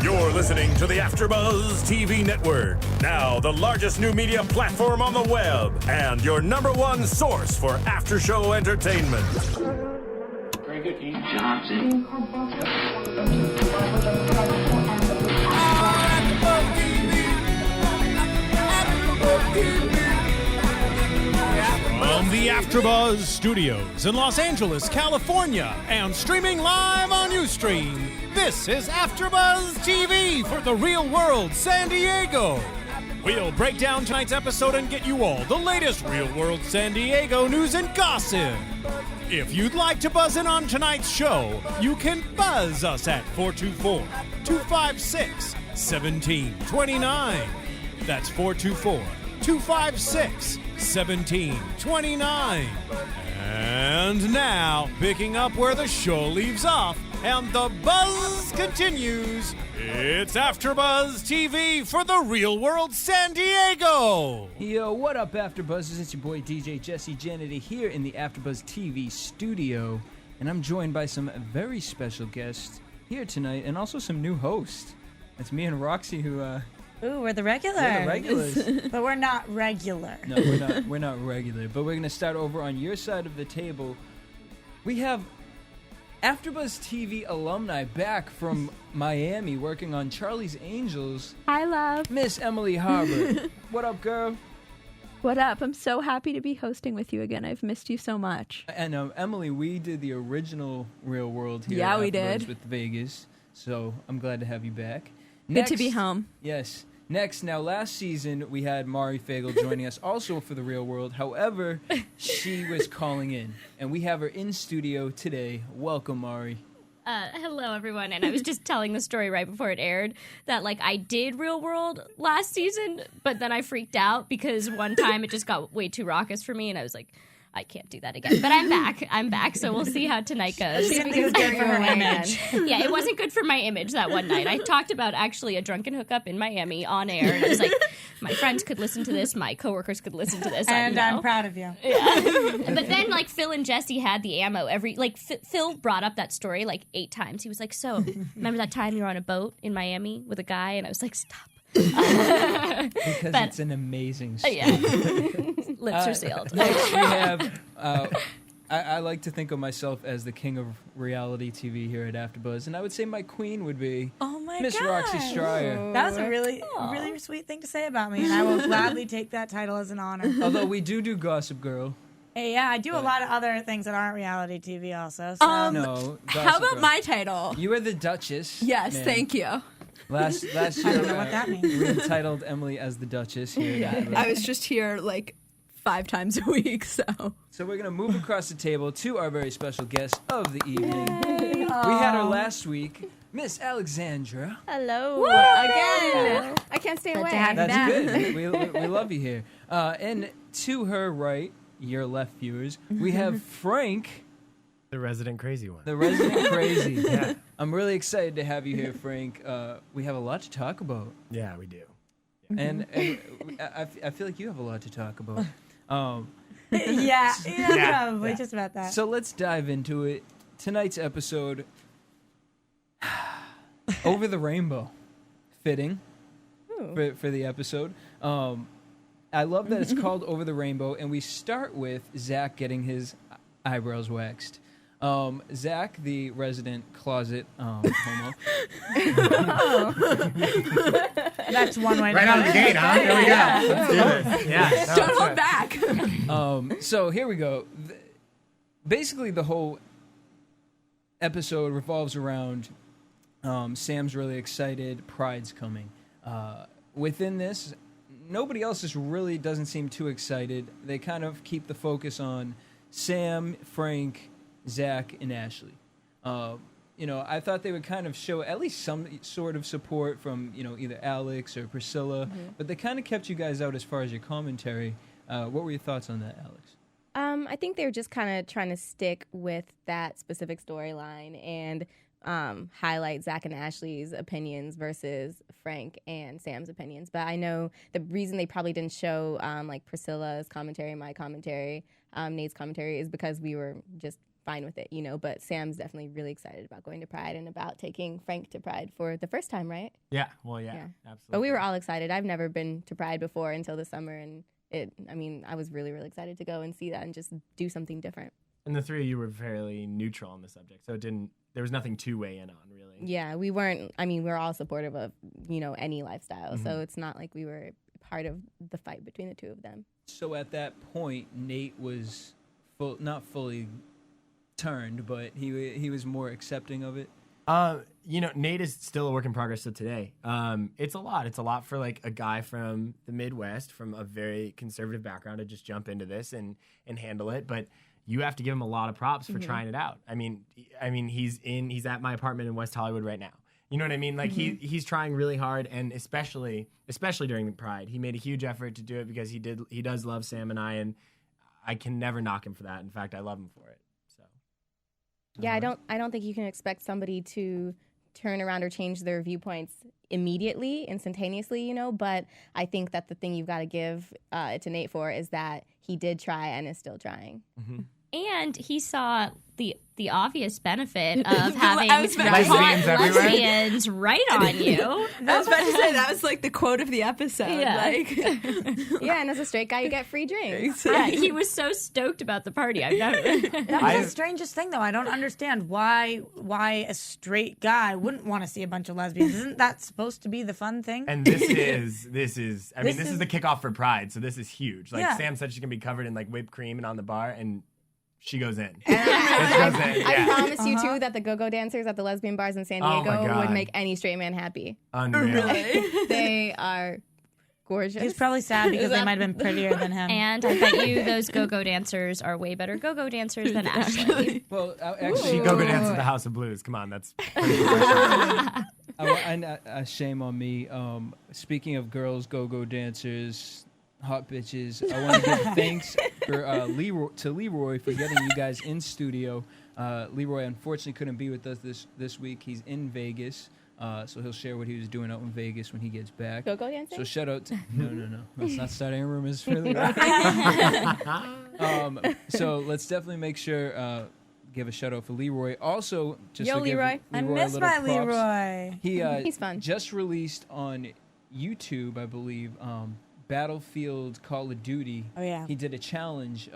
You're listening to the AfterBuzz TV Network, now the largest new media platform on the web, and your number one source for after-show entertainment. Very good, Dean Johnson. From the AfterBuzz Studios in Los Angeles, California, and streaming live on Ustream, this is AfterBuzz TV for the Real World San Diego. We'll break down tonight's episode and get you all the latest Real World San Diego news and gossip. If you'd like to buzz in on tonight's show, you can buzz us at 424-256-1729. That's 424-256-1729. And now, picking up where the show leaves off, and the buzz continues, it's AfterBuzz TV for the Real World San Diego! Yo, what up, AfterBuzzers? It's your boy DJ Jesse Janedy here in the AfterBuzz TV studio, and I'm joined by some very special guests here tonight, and also some new hosts. It's me and Roxy who, Ooh, we're the regulars. We're the regulars. But we're not regular. No, we're not regular. But we're going to start over on your side of the table. We have AfterBuzz TV alumni back from Miami working on Charlie's Angels. Hi, love. Miss Emily Harbert. What up, girl? What up? I'm so happy to be hosting with you again. I've missed you so much. And Emily, we did the original Real World here Yeah, at we AfterBuzz did. with Vegas. So I'm glad to have you back. Good to be home. Yes. Next, now last season we had Mari Fagel joining us also for the Real World. However, she was calling in, and we have her in studio today. Welcome, Mari. Hello, everyone. And I was just telling the story right before it aired that, like, I did Real World last season, but then I freaked out because one time it just got way too raucous for me, and I was like, I can't do that again. But I'm back, so we'll see how tonight goes. She didn't think it was good for her image. Yeah, it wasn't good for my image that one night. I talked about actually a drunken hookup in Miami on air, and I was like, my friends could listen to this, my coworkers could listen to this. And I'm proud of you. Yeah. But then, like, Phil and Jesse had the ammo. Phil brought up that story, like, 8 times. He was like, so, remember that time you were on a boat in Miami with a guy? And I was like, stop. Because it's an amazing story. Yeah. Lips are sealed. Next, we have, I like to think of myself as the king of reality TV here at AfterBuzz, and I would say my queen would be Miss Roxy Striar. That was a really sweet thing to say about me, and I will gladly take that title as an honor. Although we do Gossip Girl. Hey, yeah, I do a lot of other things that aren't reality TV also. So. No, How about Girl. my title? You are the Duchess. Yes, Man. Thank you. Last year, I don't know what that means. we entitled Emily as the Duchess here. Yeah, I was just here like 5 times a week, so. So we're going to move across the table to our very special guest of the evening. We had her last week, Miss Alexandra. Hello. Again. I can't stay away. That's good. We love you here. And to her right, your left viewers, we have Frank. The resident crazy one. The resident crazy. Yeah. I'm really excited to have you here, Frank. We have a lot to talk about. Yeah, we do. And I feel like you have a lot to talk about. Yeah, probably just about that. So let's dive into it. Tonight's episode, Over the Rainbow. Fitting for the episode. I love that it's called Over the Rainbow, and we start with Zach getting his eyebrows waxed. Zach, the resident closet homo. That's one way to Right out of the gate, huh? There we go. Let's do this. Yeah. Don't hold back. So here we go. Basically, the whole episode revolves around Sam's really excited. Pride's coming. Within this, nobody else doesn't seem too excited. They kind of keep the focus on Sam, Frank, Zach, and Ashley. I thought they would kind of show at least some sort of support from, either Alex or Priscilla, but they kind of kept you guys out as far as your commentary. What were your thoughts on that, Alex? I think they were just kind of trying to stick with that specific storyline and highlight Zach and Ashley's opinions versus Frank and Sam's opinions. But I know the reason they probably didn't show like Priscilla's commentary, my commentary, Nate's commentary is because we were just fine with it, but Sam's definitely really excited about going to Pride and about taking Frank to Pride for the first time, right? Yeah, well, yeah, absolutely. But we were all excited. I've never been to Pride before until this summer, and I was really, really excited to go and see that and just do something different. And the three of you were fairly neutral on the subject, so there was nothing to weigh in on, really. Yeah, we weren't, we're all supportive of, any lifestyle, so it's not like we were part of the fight between the two of them. So at that point, Nate was not fully turned, but he was more accepting of it. Nate is still a work in progress to today. It's a lot. It's a lot for like a guy from the Midwest, from a very conservative background, to just jump into this and handle it. But you have to give him a lot of props for trying it out. I mean, he's at my apartment in West Hollywood right now. You know what I mean? Like he's trying really hard, and especially during the Pride, he made a huge effort to do it because he does love Sam and I can never knock him for that. In fact, I love him for it. So yeah, I don't think you can expect somebody to turn around or change their viewpoints immediately, instantaneously, but I think that the thing you've got to give it to Nate for is that he did try and is still trying. Mm-hmm. And he saw the obvious benefit of having lesbians lesbians right on you. I was about to say, that was like the quote of the episode. Yeah. Yeah, and as a straight guy, you get free drinks. Yeah, he was so stoked about the party. That was the strangest thing, though. I don't understand why a straight guy wouldn't want to see a bunch of lesbians. Isn't that supposed to be the fun thing? And this is this is the kickoff for Pride, so this is huge. Like, yeah. Sam said she's gonna be covered in like whipped cream and on the bar, and she goes in. I promise you, too, that the go-go dancers at the lesbian bars in San Oh my Diego God. would make any straight man happy. Unreal. They are gorgeous. He's probably sad because they might have been prettier than him. And I bet you those go-go dancers are way better go-go dancers than Ashley. Well, She actually, go dance at the House of Blues. Come on, that's pretty professional. shame on me. Speaking of girls, go-go dancers, hot bitches, I want to give thanks for Leroy for getting you guys in studio. Leroy unfortunately couldn't be with us this week. He's in Vegas, so he'll share what he was doing out in Vegas when he gets back. Go-go dancing? So shout out to... No. Let's not start any rumors for Leroy. So let's definitely make sure... give a shout out for Leroy. Also, just Yo, to give Leroy. I a miss little my props, Leroy. He's fun. Just released on YouTube, I believe, Battlefield Call of Duty. Oh, yeah. He did a challenge.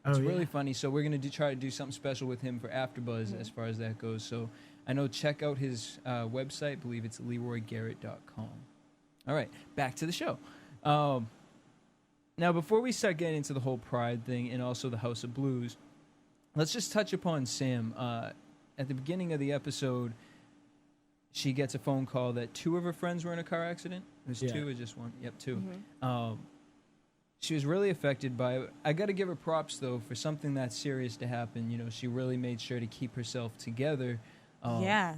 It's really funny. So we're gonna try to do something special with him for AfterBuzz as far as that goes. So I know, check out his website. I believe it's LeroyGarrett.com. All right, back to the show. Now, before we start getting into the whole Pride thing and also the House of Blues, let's just touch upon Sam. At the beginning of the episode, she gets a phone call that 2 of her friends were in a car accident. There's 2 or just 1? Yep, 2. Mm-hmm. She was really affected by it. I got to give her props, though, for something that serious to happen. You know, she really made sure to keep herself together. Yeah.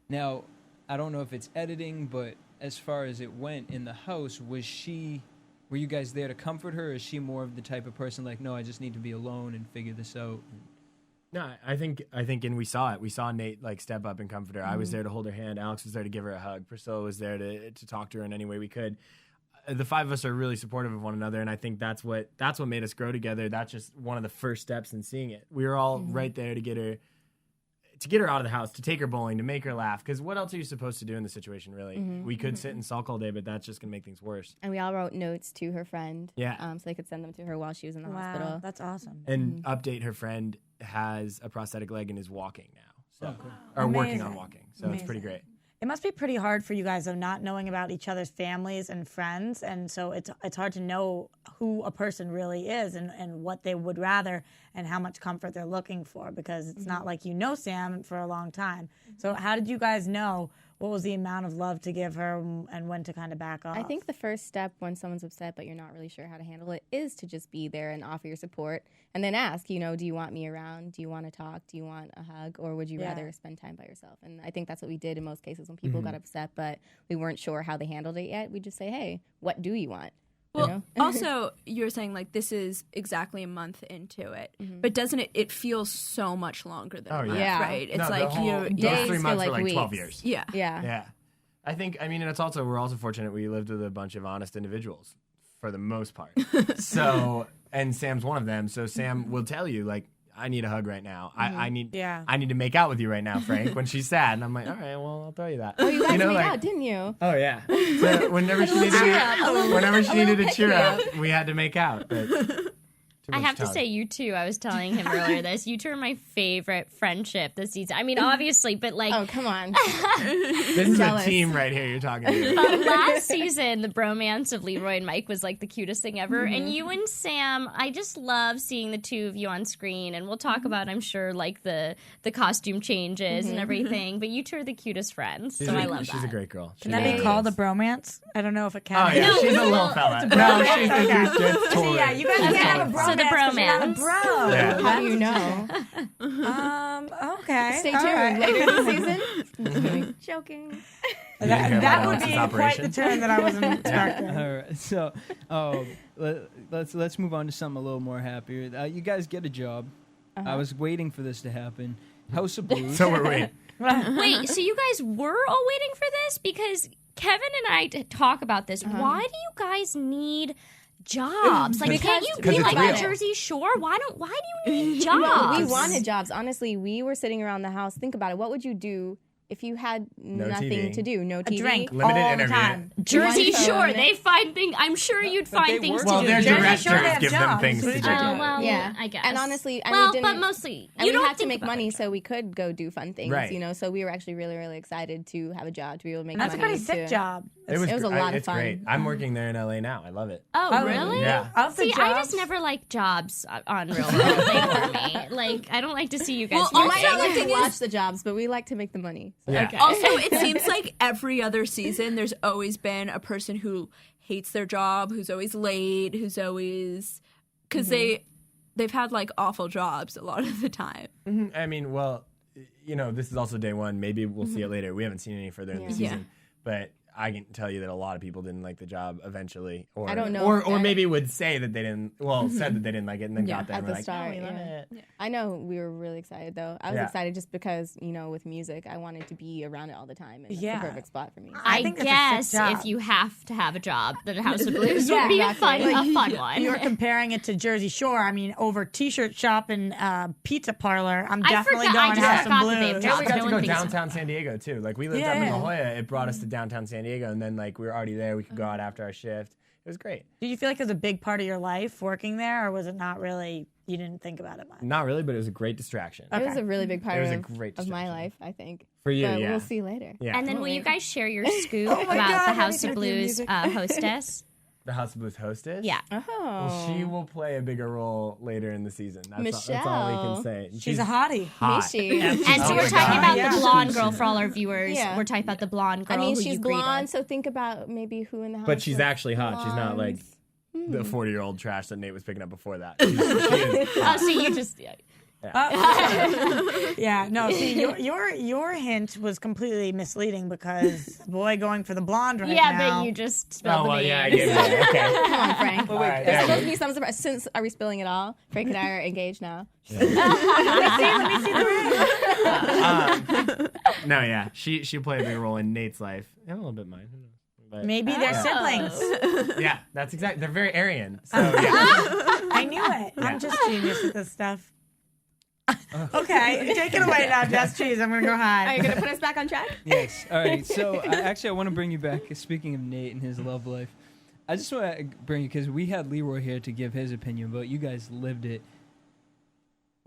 Now, I don't know if it's editing, but as far as it went in the house, were you guys there to comfort her, or is she more of the type of person like, no, I just need to be alone and figure this out? No, I think, and we saw it. We saw Nate like step up and comfort her. I was there to hold her hand. Alex was there to give her a hug. Priscilla was there to talk to her in any way we could. The 5 of us are really supportive of one another, and I think that's what made us grow together. That's just one of the first steps in seeing it. We were all right there to get her out of the house, to take her bowling, to make her laugh. Because what else are you supposed to do in this situation, really? We could sit and sulk all day, but that's just going to make things worse. And we all wrote notes to her friend. Yeah. So they could send them to her while she was in the Wow, hospital. that's awesome. And update, her friend has a prosthetic leg and is walking now. So, cool. Or working Amazing. on walking. So it's pretty great. It must be pretty hard for you guys, though, not knowing about each other's families and friends, and so it's hard to know who a person really is and what they would rather and how much comfort they're looking for, because it's not like you know Sam for a long time. So how did you guys know what was the amount of love to give her and when to kind of back off? I think the first step when someone's upset but you're not really sure how to handle it is to just be there and offer your support, and then ask, do you want me around? Do you want to talk? Do you want a hug? Or would you rather spend time by yourself? And I think that's what we did in most cases when people got upset, but we weren't sure how they handled it yet. We'd just say, hey, what do you want? Well, also, you're saying, like, this is exactly a month into it, but doesn't it feels so much longer than a month, yeah. right? It's No, like, those days 3 feel months like were like 12 weeks. years. yeah. Yeah. I think, and it's also, we're also fortunate we lived with a bunch of honest individuals for the most part. So, and Sam's one of them. So Sam will tell you, like, I need a hug right now. I need Yeah. I need to make out with you right now, Frank, when she's sad. And I'm like, all right, well, I'll throw you that. Oh, you guys made like, out, didn't you? Oh, yeah. So whenever she needed to cheer up, we had to make out. But I have to say, you two, I was telling him earlier this, you two are my favorite friendship this season. I mean, obviously, but like... Oh, come on. This is a team right here you're talking to. But last season, the bromance of Leroy and Mike was like the cutest thing ever. And you and Sam, I just love seeing the two of you on screen. And we'll talk about, I'm sure, like the costume changes and everything. But you two are the cutest friends, so I love that. She's a great girl. Can that be called a bromance? I don't know if it can. Oh, yeah, No, she's a well, little fella. it's a No, bromance. she's Okay. just totally. Yeah, you guys can't have a bromance. So the 'cause you're not a bromance. bro. Yeah. How do you know? Okay. Stay all tuned right. later in the season. Just kidding. Joking. That would This be operation. quite the turn that I wasn't expecting. All right, so let's move on to something a little more happier. You guys get a job. I was waiting for this to happen. House of Blues. So were we. Wait, so you guys were all waiting for this? Because Kevin and I talk about this. Why do you guys need jobs? Like, can't you be it's like real. the Jersey Shore? Why do you need jobs? No, we wanted jobs. Honestly, we were sitting around the house. Think about it. What would you do if you had nothing TV. to do? No TV? A drink Limited all interview. the time. Jersey One Shore, phone. they find things. I'm sure you'd find things to Well, do. their Jersey directors Shore, they have give them jobs. things to Oh, do. well, Yeah, I guess. And honestly, well, we but didn't, mostly, and you we don't had to think make about money, it. so we could go do fun things. Right. You know, so we were actually really, really excited to have a job, to be able to make That's a money. pretty sick job. It was a lot of It's fun. great. I'm working there in LA now. I love it. Oh, really? Yeah. Of the See, I jobs, just never like jobs on Real World. They bore me. Like, I don't like to see you guys. Well, You working. might not Also, like the to thing watch is- the jobs, but we like to make the money. So. Yeah. Okay. Also, it seems like every other season, there's always been a person who hates their job, who's always late, who's always because they've had like awful jobs a lot of the time. I mean, well, this is also day one. Maybe we'll see it later. We haven't seen any further in the season. But I can tell you that a lot of people didn't like the job eventually. Or, I don't know Or, if or that- maybe would say that they didn't, said that they didn't like it and then got there At and the were like, start, "Oh, we love yeah. it." I know we were really excited though. I was Yeah. excited just because, with music, I wanted to be around it all the time, and it's Yeah. the perfect spot for me. I think that's a guess sick job. if you have to have a job, the House of Blues Yeah, would be exactly. a fun one. you were comparing it to Jersey Shore. I mean, over T-shirt shop and pizza parlor, I'm I definitely forgot- I going to just have some forgot that they have blues. jobs. And we got No to one go thinks downtown San Diego too. Like we lived up in La Jolla. It brought us to downtown San Diego, and then like we were already there. We could go out after our shift. It was great. Did you feel like it was a big part of your life working there, or was it not really? You didn't think about it much. Not really, but it was a great distraction. It was a really big part It was a of, great of my distraction. life, I think. For you, but yeah. we'll see later. Yeah. And then will you guys share your scoop Oh my about God, the let me House see of what the Blues music- hostess? The House of Blues hostess. Yeah. Oh. Well, she will play a bigger role later in the season. That's all we Michelle. can say. She's a hottie. hot. Mishi. And so Oh we're my talking God. about Yeah. the blonde girl for all our viewers. Yeah. We're talking about the blonde girl. I mean, who she's you greeted. blonde, so think about maybe who in the house. But she's was actually hot. She's not like blonde. the 40-year-old trash that Nate was picking up before that. She is Oh, hot. so you just. Yeah, no. See, your hint was completely misleading because boy going for the blonde right Yeah, now. but you just spelled Oh, the well, name. yeah, I get it. Okay. Come on, Frank. All right, It's there supposed it to is. be some surprise. Since are we spilling it all? Frank and I are engaged now. Let me see the ring. No, yeah. She'll play a big role in Nate's life. And a little bit mine. Who knows? But, Maybe they're siblings. yeah, that's exactly. They're very Aryan. So, yeah. I knew it. I'm just genius at this stuff. Okay, take it away now, Just Cheese. I'm gonna go Are you hide. gonna put us back on track? Yes. All right. So I want to bring you back. Speaking of Nate and his love life, I just want to bring you because we had Leroy here to give his opinion, but you guys lived it.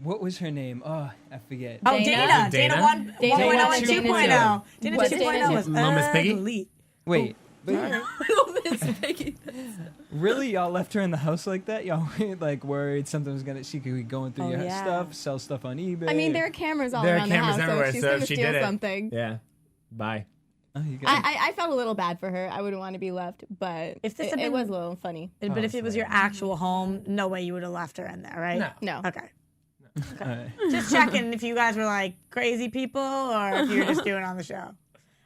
What was her name? Oh, I forget. Oh, Dana? Dana. Dana? Dana 1.0 and Dana 2.0. Dana What's 2.0 Dana was Little Miss Piggy? ugly. Wait. But It's Peggy. really, y'all left her in the house like that? Y'all were like worried something was she could be going through Oh, your yeah. stuff, sell stuff on eBay. I mean, there are cameras all There are around cameras the house, everywhere, so if she's so if gonna she steal did it- something. Yeah. Bye. Oh, you guys. I felt a little bad for her. I wouldn't want to be left, but If this it, had it been- was a little funny. But if it was your actual home, no way you would have left her in there, right? No. No. Okay. All right. Just checking if you guys were like crazy people or if you were just doing it on the show.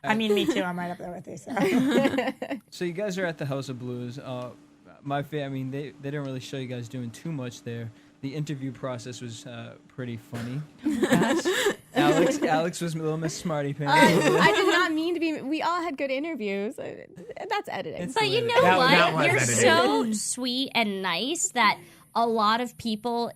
I mean, me too. I'm right up there with you. So. So you guys are at the House of Blues. I mean, they didn't really show you guys doing too much there. The interview process was pretty funny. Alex was a little Miss Smarty Pants. I did not mean to be. We all had good interviews. That's editing. But you know That what? was You're edited. so sweet and nice that a lot of people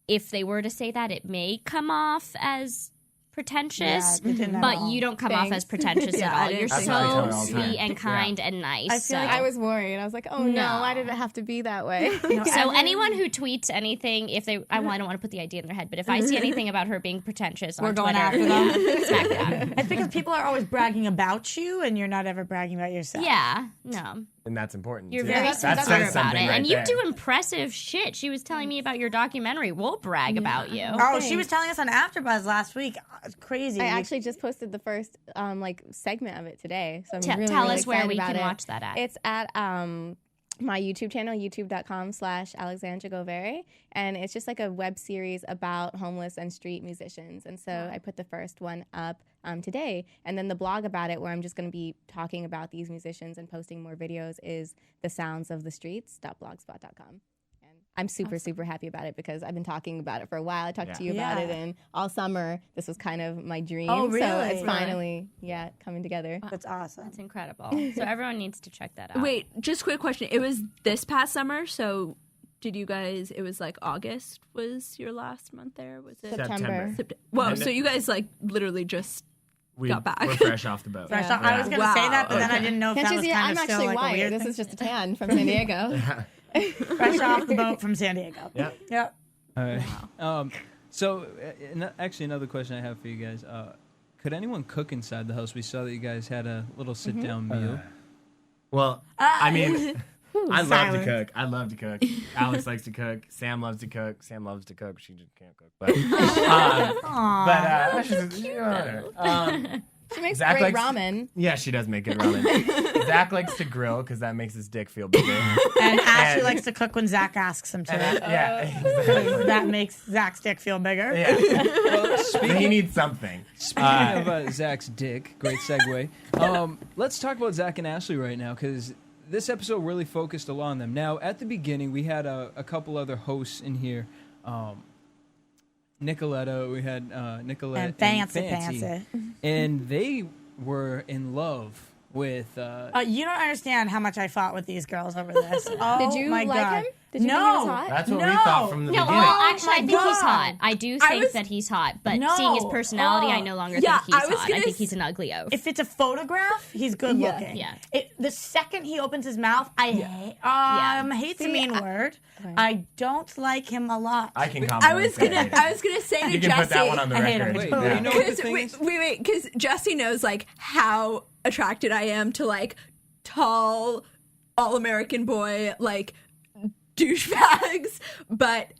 if they were to say that, it may come off as pretentious, Yeah, it didn't at but all. you don't come off as pretentious Yeah, at I all. You're didn't think so so. That's sweet how I tell her all the and time. kind and nice. I feel like I was worried. I was like, oh no, why did it have to be that way? So anyone who tweets anything, if they, I don't want to put the idea in their head, but if I see anything about her being pretentious on going Twitter, after them. smack that. It's because people are always bragging about you, and you're not ever bragging about yourself. Yeah, no. And that's important. You're too. very That sincere says about something it. right And you there. do impressive shit. She was telling me about your documentary. We'll brag about you. Oh, she was telling us on AfterBuzz last week. It's crazy. I actually just posted the first segment of it today, so I'm Tell really, us really where excited we about can it. watch that at. It's at my YouTube channel, youtube.com/Alexandra Goveri, and it's just like a web series about homeless and street musicians. And so I put the first one up today, and then the blog about it, where I'm just going to be talking about these musicians and posting more videos, is thesoundsofthestreets.blogspot.com. I'm super happy about it because I've been talking about it for a while. I talked to you about it, and all summer this was kind of my dream. Oh, really? So it's finally, coming together. That's awesome. That's incredible. So everyone needs to check that out. Wait, just quick question. It was this past summer, so did you guys, it was like August was your last month there? Was it? September. Whoa, so you guys like literally just got back. We're fresh off the boat. Fresh off. I was going to say that, but then I didn't know if Can't that you was see? kind I'm of still actually like a white. weird This thing. is just a tan from San Diego. Fresh off the boat from San Diego. Yep. Yep. All right. So, actually, another question I have for you guys: could anyone cook inside the house? We saw that you guys had a little sit-down meal. Well, I mean, I love to Silence. cook. I love to cook. Alex likes to cook. Sam loves to cook. Sam loves to cook. She just can't cook. But, She makes Zach great likes- ramen. yeah, she does make good ramen. Zach likes to grill because that makes his dick feel bigger. And Ashley likes to cook when Zach asks him to. Yeah, exactly. That makes Zach's dick feel bigger. Yeah. Well, He needs something. Speaking of Zach's dick, great segue. Let's talk about Zach and Ashley right now, because this episode really focused a lot on them. Now, at the beginning, we had a couple other hosts in here. Nicoletta, we had Nicolette And Fancy. and they were in love with. You don't understand how much I fought with these girls over this. Oh, Did you my like God. him? Did you no. think he was hot? That's what we No. thought from the No, beginning. well, actually, I think God. he's hot. I do think that he's hot, but No. seeing his personality, I no longer Yeah, think he's I was hot. I gonna think he's an ugly oaf. If it's a photograph, he's good looking. Yeah. The second he opens his mouth, I hate's a mean word. I don't like him a lot. I can I compliment was gonna say to You can Jesse. put that one on the I hate record. him. Wait, Yeah. you know what the Because thing is? wait, because Jesse knows like how attracted I am to like tall, all-American boy, like douchebags. But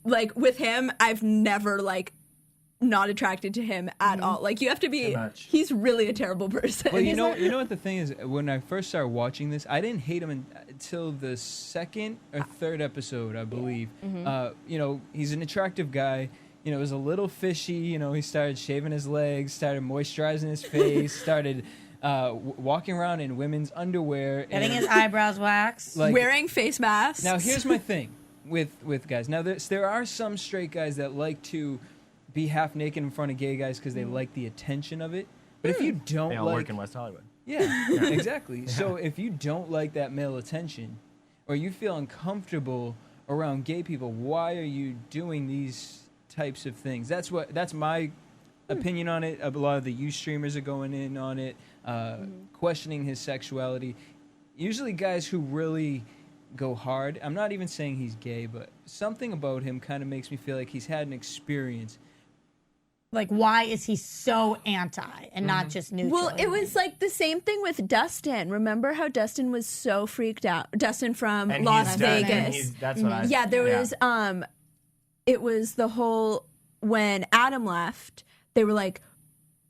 like with him, I've never like not attracted to him at all. Like you have to be. Too much. He's really a terrible person. Well, you know what the thing is. When I first started watching this, I didn't hate him until the second or third episode, I believe. He's an attractive guy. It was a little fishy. He started shaving his legs, started moisturizing his face, started walking around in women's underwear, Getting and, his eyebrows waxed. like, wearing face masks. Now, here's my thing with guys. Now, there are some straight guys that like to be half naked in front of gay guys because they like the attention of it. But if you don't They all like, work in West Hollywood. yeah, exactly. So if you don't like that male attention, or you feel uncomfortable around gay people, why are you doing these types of things? That's my opinion on it. A lot of the youth streamers are going in on it, questioning his sexuality. Usually guys who really go hard, I'm not even saying he's gay, but something about him kind of makes me feel like he's had an experience. Like, why is he so anti and not just neutral? Well, it was like the same thing with Dustin. Remember how Dustin was so freaked out? Dustin from And Las he's done- and Vegas. that's what I. Yeah, there was it was the whole when Adam left, they were like,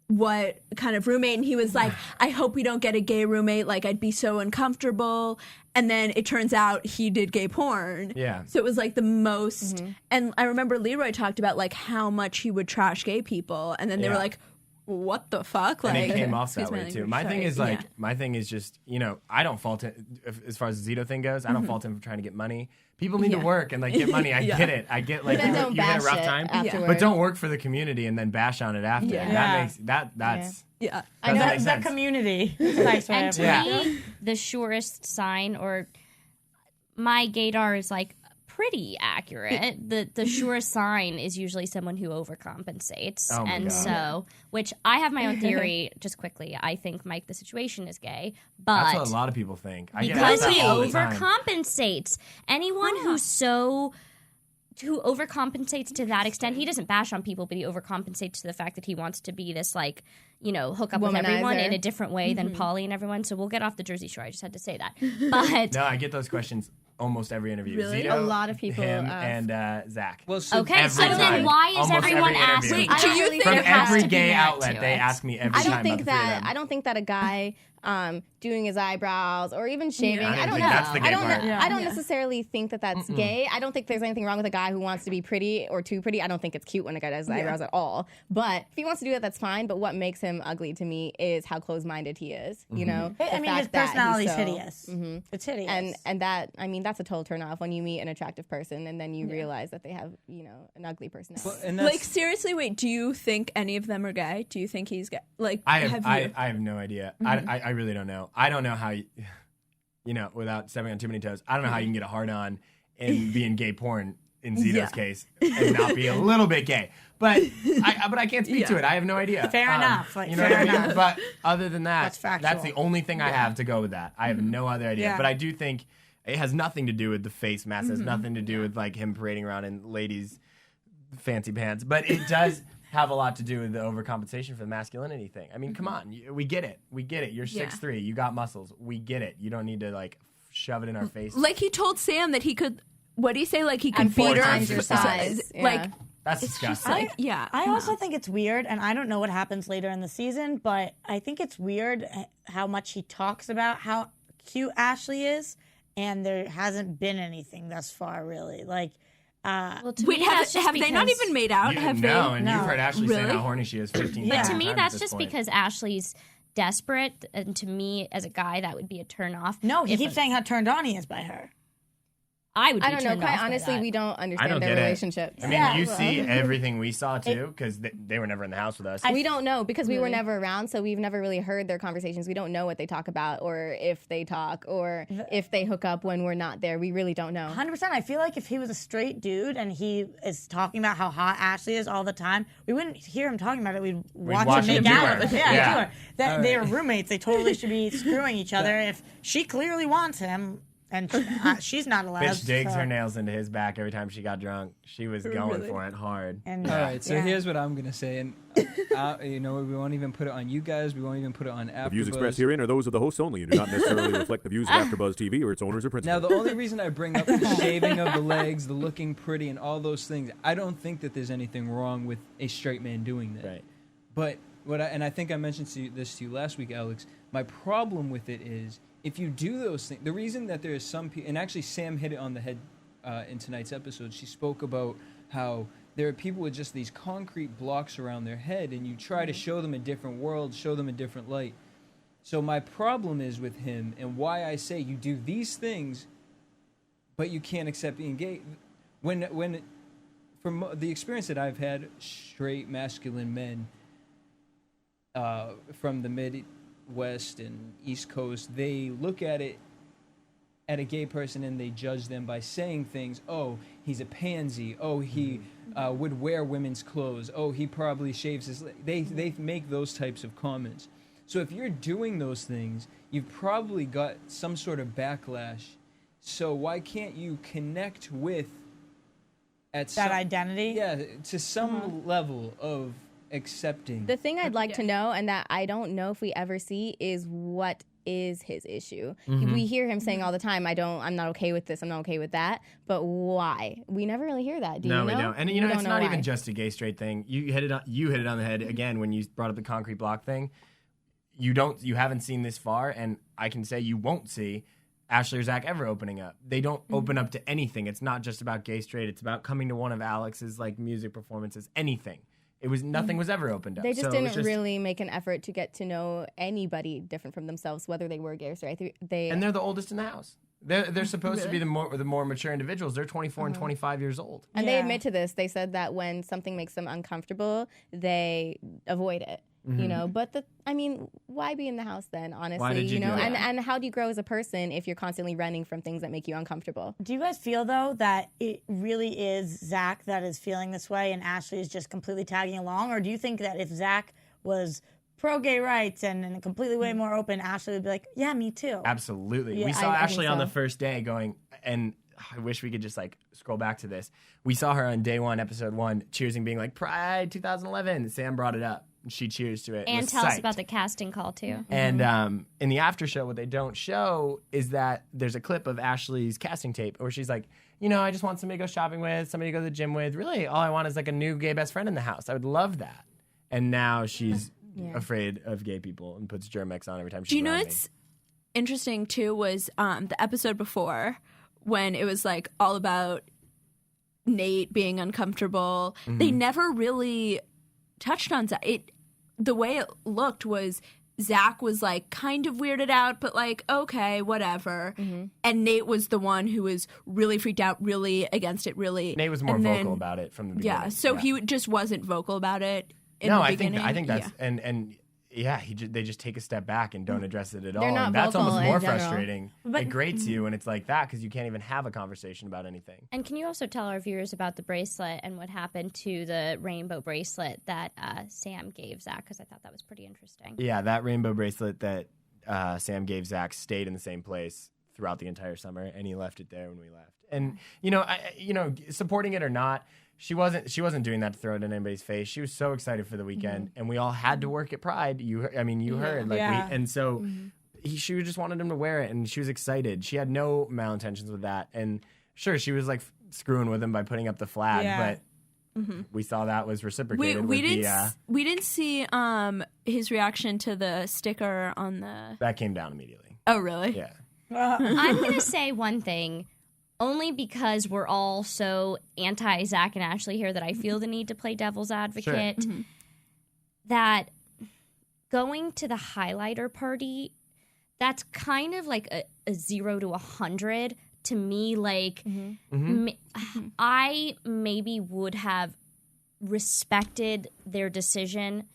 what kind of roommate? And he was like, I hope we don't get a gay roommate, like I'd be so uncomfortable. And then it turns out he did gay porn. Yeah. So it was like the most and I remember Leroy talked about like how much he would trash gay people, and then they were Yeah. like, what the fuck? Like, And it came off excuse that my way too. language, My thing sorry. is like, Yeah. my thing is just, I don't fault him as far as the Zito thing goes. I don't fault him for trying to get money. People need to work and like get money. I get it. I get like Then you don't had a bash rough it time, afterward. but don't work for the community and then bash on it after. Yeah. That makes that's. Yeah. I Doesn't know make the sense. community. Nice way And of to Yeah. me, the surest sign, or my gaydar is like pretty accurate. The sure sign is usually someone who overcompensates. Oh my and God. so, which I have my own theory, just quickly. I think Mike the Situation is gay, but That's what a lot of people think. I get because asked he that all the time. overcompensates. Anyone who overcompensates to that extent, he doesn't bash on people, but he overcompensates to the fact that he wants to be this, like, you know, hook up with everyone in a different way than Polly and everyone. So we'll get off the Jersey Shore. I just had to say that. But No, I get those questions almost every interview. Really? Zito, A lot of people him, ask. and Zach. Well, so okay, so Every then time. why is Almost everyone every interview. asking? Wait, do you think From there has every to be gay merit outlet, to they it. ask me every I time don't think about the three of that them. I don't think that a guy doing his eyebrows or even shaving. I I don't think know. that's the gay I don't. part. I don't necessarily think that that's gay. I don't think there's anything wrong with a guy who wants to be pretty or too pretty. I don't think it's cute when a guy does his eyebrows at all. But if he wants to do that, that's fine. But what makes him ugly to me is how closed-minded he is. You know, I mean, his fact that he's personality's so- hideous. It's hideous. And that, I mean, that's a total turn off when you meet an attractive person and then you realize that they have, you know, an ugly personality. Well, and that's, Like, seriously, wait, do you think any of them are gay? Do you think he's gay? Like, I have you? have no idea. I really don't know. I don't know how you know, without stepping on too many toes, I don't know how you can get a hard on and be in gay porn in Zito's case and not be a little bit gay. But I can't speak to it. I have no idea. Fair enough. Like, You know fair what I mean? enough. But other than that, That's factual. that's the only thing I have to go with that. I have no other idea. Yeah. But I do think it has nothing to do with the face mask. It has nothing to do with like him parading around in ladies' fancy pants. But it does have a lot to do with the overcompensation for the masculinity thing. I mean, come on. We get it. We get it. You're 6'3". You got muscles. We get it. You don't need to like shove it in our face. Like, he told Sam that he could, what do you say? Like, he At could 4 beat her. times your size. Like, That's it's disgusting. just like, yeah. I also think it's weird, and I don't know what happens later in the season, but I think it's weird how much he talks about how cute Ashley is, and there hasn't been anything thus far, really. Like, Well, to Wait, me, that's just have they not because- even made out? You Have know, they? and you've heard Ashley saying Really? how horny she is 15 But times. To me, at that's this just point. because Ashley's desperate, and to me, as a guy, that would be a turn off. no, he If keeps saying how turned on he is by her. I would. Be I don't know. turned Quite off by honestly, that. we don't I understand don't their get it. relationships. I mean, you see everything we saw too, because they were never in the house with us. We don't know because we were never around, so we've never really heard their conversations. We don't know what they talk about or if they talk or if they hook up when we're not there. We really don't know. 100%. I feel like if he was a straight dude and he is talking about how hot Ashley is all the time, we wouldn't hear him talking about it. We'd watch watch him him make do out her. with her. Yeah. Do her. That they are roommates. They totally should be screwing each other. If she clearly wants him and she's not allowed. Bitch digs so- her nails into his back every time she got drunk. She was going for it hard. And, all right, so yeah. here's what I'm gonna say, and you know, we won't even put it on you guys. We won't even put it on AfterBuzz. The views expressed herein are those of the hosts only and do not necessarily reflect the views of AfterBuzz TV or its owners or Now, principals. the only reason I bring up the shaving of the legs, the looking pretty, and all those things, I don't think that there's anything wrong with a straight man doing that. Right. But I think I mentioned this to you last week, Alex. My problem with it is if you do those things, the reason that there is some people, and actually Sam hit it on the head in tonight's episode. She spoke about how there are people with just these concrete blocks around their head, and you try to show them a different world, show them a different light. So my problem is with him, and why I say you do these things, but you can't accept being gay. When from the experience that I've had, straight masculine men from the Midwest and East Coast, they look at it at a gay person and they judge them by saying things. Oh, he's a pansy. Oh, he would wear women's clothes. Oh, he probably shaves his leg. They make those types of comments. So if you're doing those things, you've probably got some sort of backlash. So why can't you connect with that identity? Yeah, to some level of accepting. The thing I'd like to know, and that I don't know if we ever see, is what is his issue. We hear him saying all the time, I'm not okay with this, I'm not okay with that, but why? We never really hear that. Do you know? No, we don't. And you know, We don't it's not why. even just a gay straight thing. You hit it on the head again when you brought up the concrete block thing. You haven't seen this far, and I can say you won't see Ashley or Zach ever opening up. They don't open up to anything. It's not just about gay straight. It's about coming to one of Alex's like music performances. Anything. It was nothing was ever opened up. They just So it was didn't really make an effort to get to know anybody different from themselves, whether they were gay or straight. And they're the oldest in the house. They're supposed to be the more mature individuals. They're 24 and 25 years old. And they admit to this. They said that when something makes them uncomfortable, they avoid it. you know. But why be in the house then, honestly? Why did you do that? And how do you grow as a person if you're constantly running from things that make you uncomfortable? Do you guys feel, though, that it really is Zach that is feeling this way and Ashley is just completely tagging along? Or do you think that if Zach was pro-gay rights and completely way more open, Ashley would be like, yeah, me too? Absolutely. Yeah, we saw I Ashley think on so. the first day going, and I wish we could just like scroll back to this. We saw her on day 1, episode 1, cheersing, being like, Pride 2011. Sam brought it up. And she cheers to it. And was tell us psyched. about the casting call, too. And in the after show, what they don't show is that there's a clip of Ashley's casting tape where she's like, I just want somebody to go shopping with, somebody to go to the gym with. Really, all I want is like a new gay best friend in the house. I would love that. And now she's afraid of gay people and puts Germ-X on every time she's Do you know around what's interesting, too, was the episode before when it was like all about Nate being uncomfortable. They never really touched on Zach. The way it looked was Zach was like kind of weirded out, but like, okay, whatever. And Nate was the one who was really freaked out, really against it, really. Nate was more vocal about it from the beginning. Yeah, so he just wasn't vocal about it in the beginning. I think that's and they just take a step back and don't address it at all. They're not And that's vocal almost more in general. frustrating. It grates you when it's like that because you can't even have a conversation about anything. And can you also tell our viewers about the bracelet and what happened to the rainbow bracelet that Sam gave Zach? Because I thought that was pretty interesting. Yeah, that rainbow bracelet that Sam gave Zach stayed in the same place throughout the entire summer, and he left it there when we left. And supporting it or not, she wasn't doing that to throw it in anybody's face. She was so excited for the weekend, and we all had to work at Pride. You heard, and so she just wanted him to wear it, and she was excited. She had no malintentions with that, and sure, she was like screwing with him by putting up the flag, but we saw that was reciprocated. We didn't see his reaction to the sticker on the. That came down immediately. Oh, really? Yeah. I'm going to say one thing, only because we're all so anti-Zach and Ashley here that I feel the need to play devil's advocate, that going to the highlighter party, that's kind of like a 0 to 100 to me. Like, I maybe would have respected their decision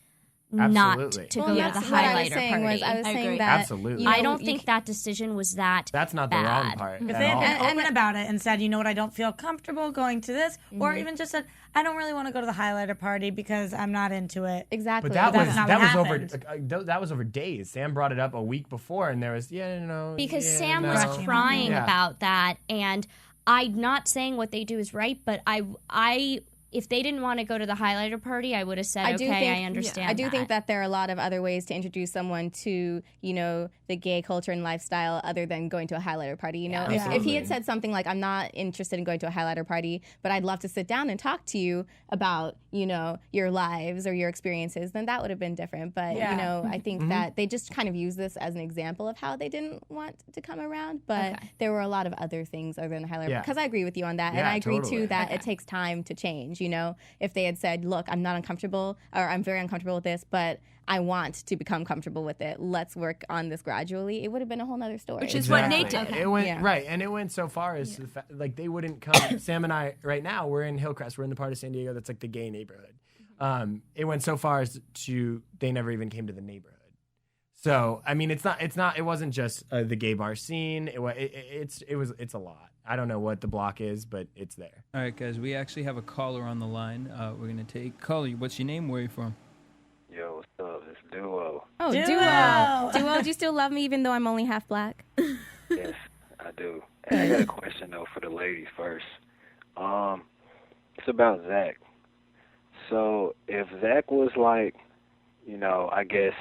not Absolutely. to go to the That's what I was highlighter saying party. I was I saying agree. that Absolutely. I don't think that decision was that That's not the bad. wrong part. If at they all. had been open about it and said, you know what, I don't feel comfortable going to this, or even just said, I don't really want to go to the highlighter party because I'm not into it. Exactly. But that That's was not that what was over that was over days. Sam brought it up a week before, and there was Because yeah, Sam no. was crying Yeah. about that, and I'm not saying what they do is right, but I if they didn't want to go to the highlighter party, I would have said, I understand. I do think that there are a lot of other ways to introduce someone to, the gay culture and lifestyle other than going to a highlighter party. If he had said something like, I'm not interested in going to a highlighter party, but I'd love to sit down and talk to you about, your lives or your experiences, then that would have been different. But, I think that they just kind of use this as an example of how they didn't want to come around. But there were a lot of other things other than the highlighter. Because I agree with you on that. Yeah, and I agree, totally. too, that it takes time to change. If they had said, look, I'm not uncomfortable, or I'm very uncomfortable with this, but I want to become comfortable with it. Let's work on this gradually. It would have been a whole nother story. Which is what Nate did. It went right, and it went so far as to the fact, like they wouldn't come. Sam and I right now we're in Hillcrest. We're in the part of San Diego that's like the gay neighborhood. It went so far as to they never even came to the neighborhood. So I mean, it wasn't just the gay bar scene. It's a lot. I don't know what the block is, but it's there. All right, guys, we actually have a caller on the line. We're going to take caller. What's your name? Where are you from? Yo, what's up? It's Duo. Oh, Duo. Duo, do you still love me even though I'm only half black? Yes, I do. And I got a question, though, for the ladies first. It's about Zach. So if Zach was like, I guess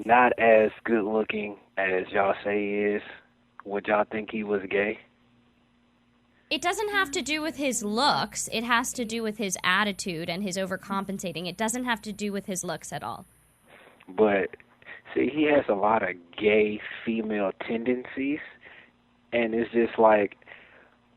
not as good looking as y'all say he is, would y'all think he was gay? It doesn't have to do with his looks. It has to do with his attitude and his overcompensating. It doesn't have to do with his looks at all. But, see, he has a lot of gay female tendencies, and it's just like,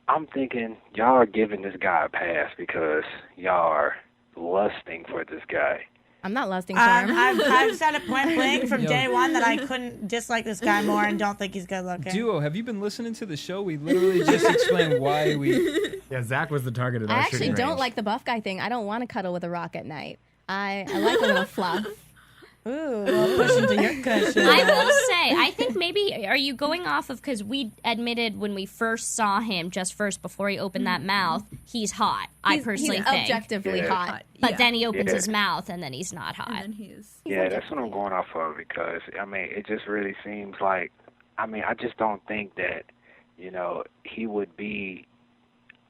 I'm thinking y'all are giving this guy a pass because y'all are lusting for this guy. I'm not lusting for him. I've said it point blank from day one that I couldn't dislike this guy more and don't think he's good looking. Duo, have you been listening to the show? We literally just explained why we... Yeah, Zach was the target of I our actually shooting don't range. like the buff guy thing. I don't want to cuddle with a rock at night. I like a little fluff. Ooh, well, push into your cushion. I will say, I think maybe, are you going off of, because we admitted when we first saw him, just first before he opened that mouth, he's hot. I personally he's think. objectively hot. But then he opens his mouth and then he's not hot. And then he is. Yeah, that's what I'm going off of because, I mean, it just really seems like, I mean, I just don't think that, you know, he would be,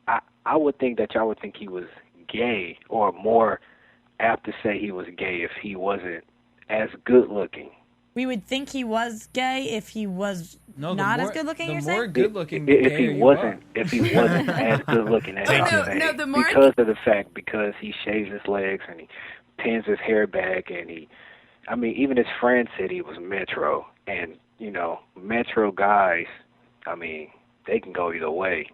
I would think that y'all would think he was gay or more apt to say he was gay if he wasn't as good looking. We would think he was gay if he was not as good looking. The more good looking, if he wasn't as good looking as he's saying, because of the fact because he shaves his legs and he pins his hair back and I mean, even his friend said he was metro, and you know, metro guys, I mean, they can go either way.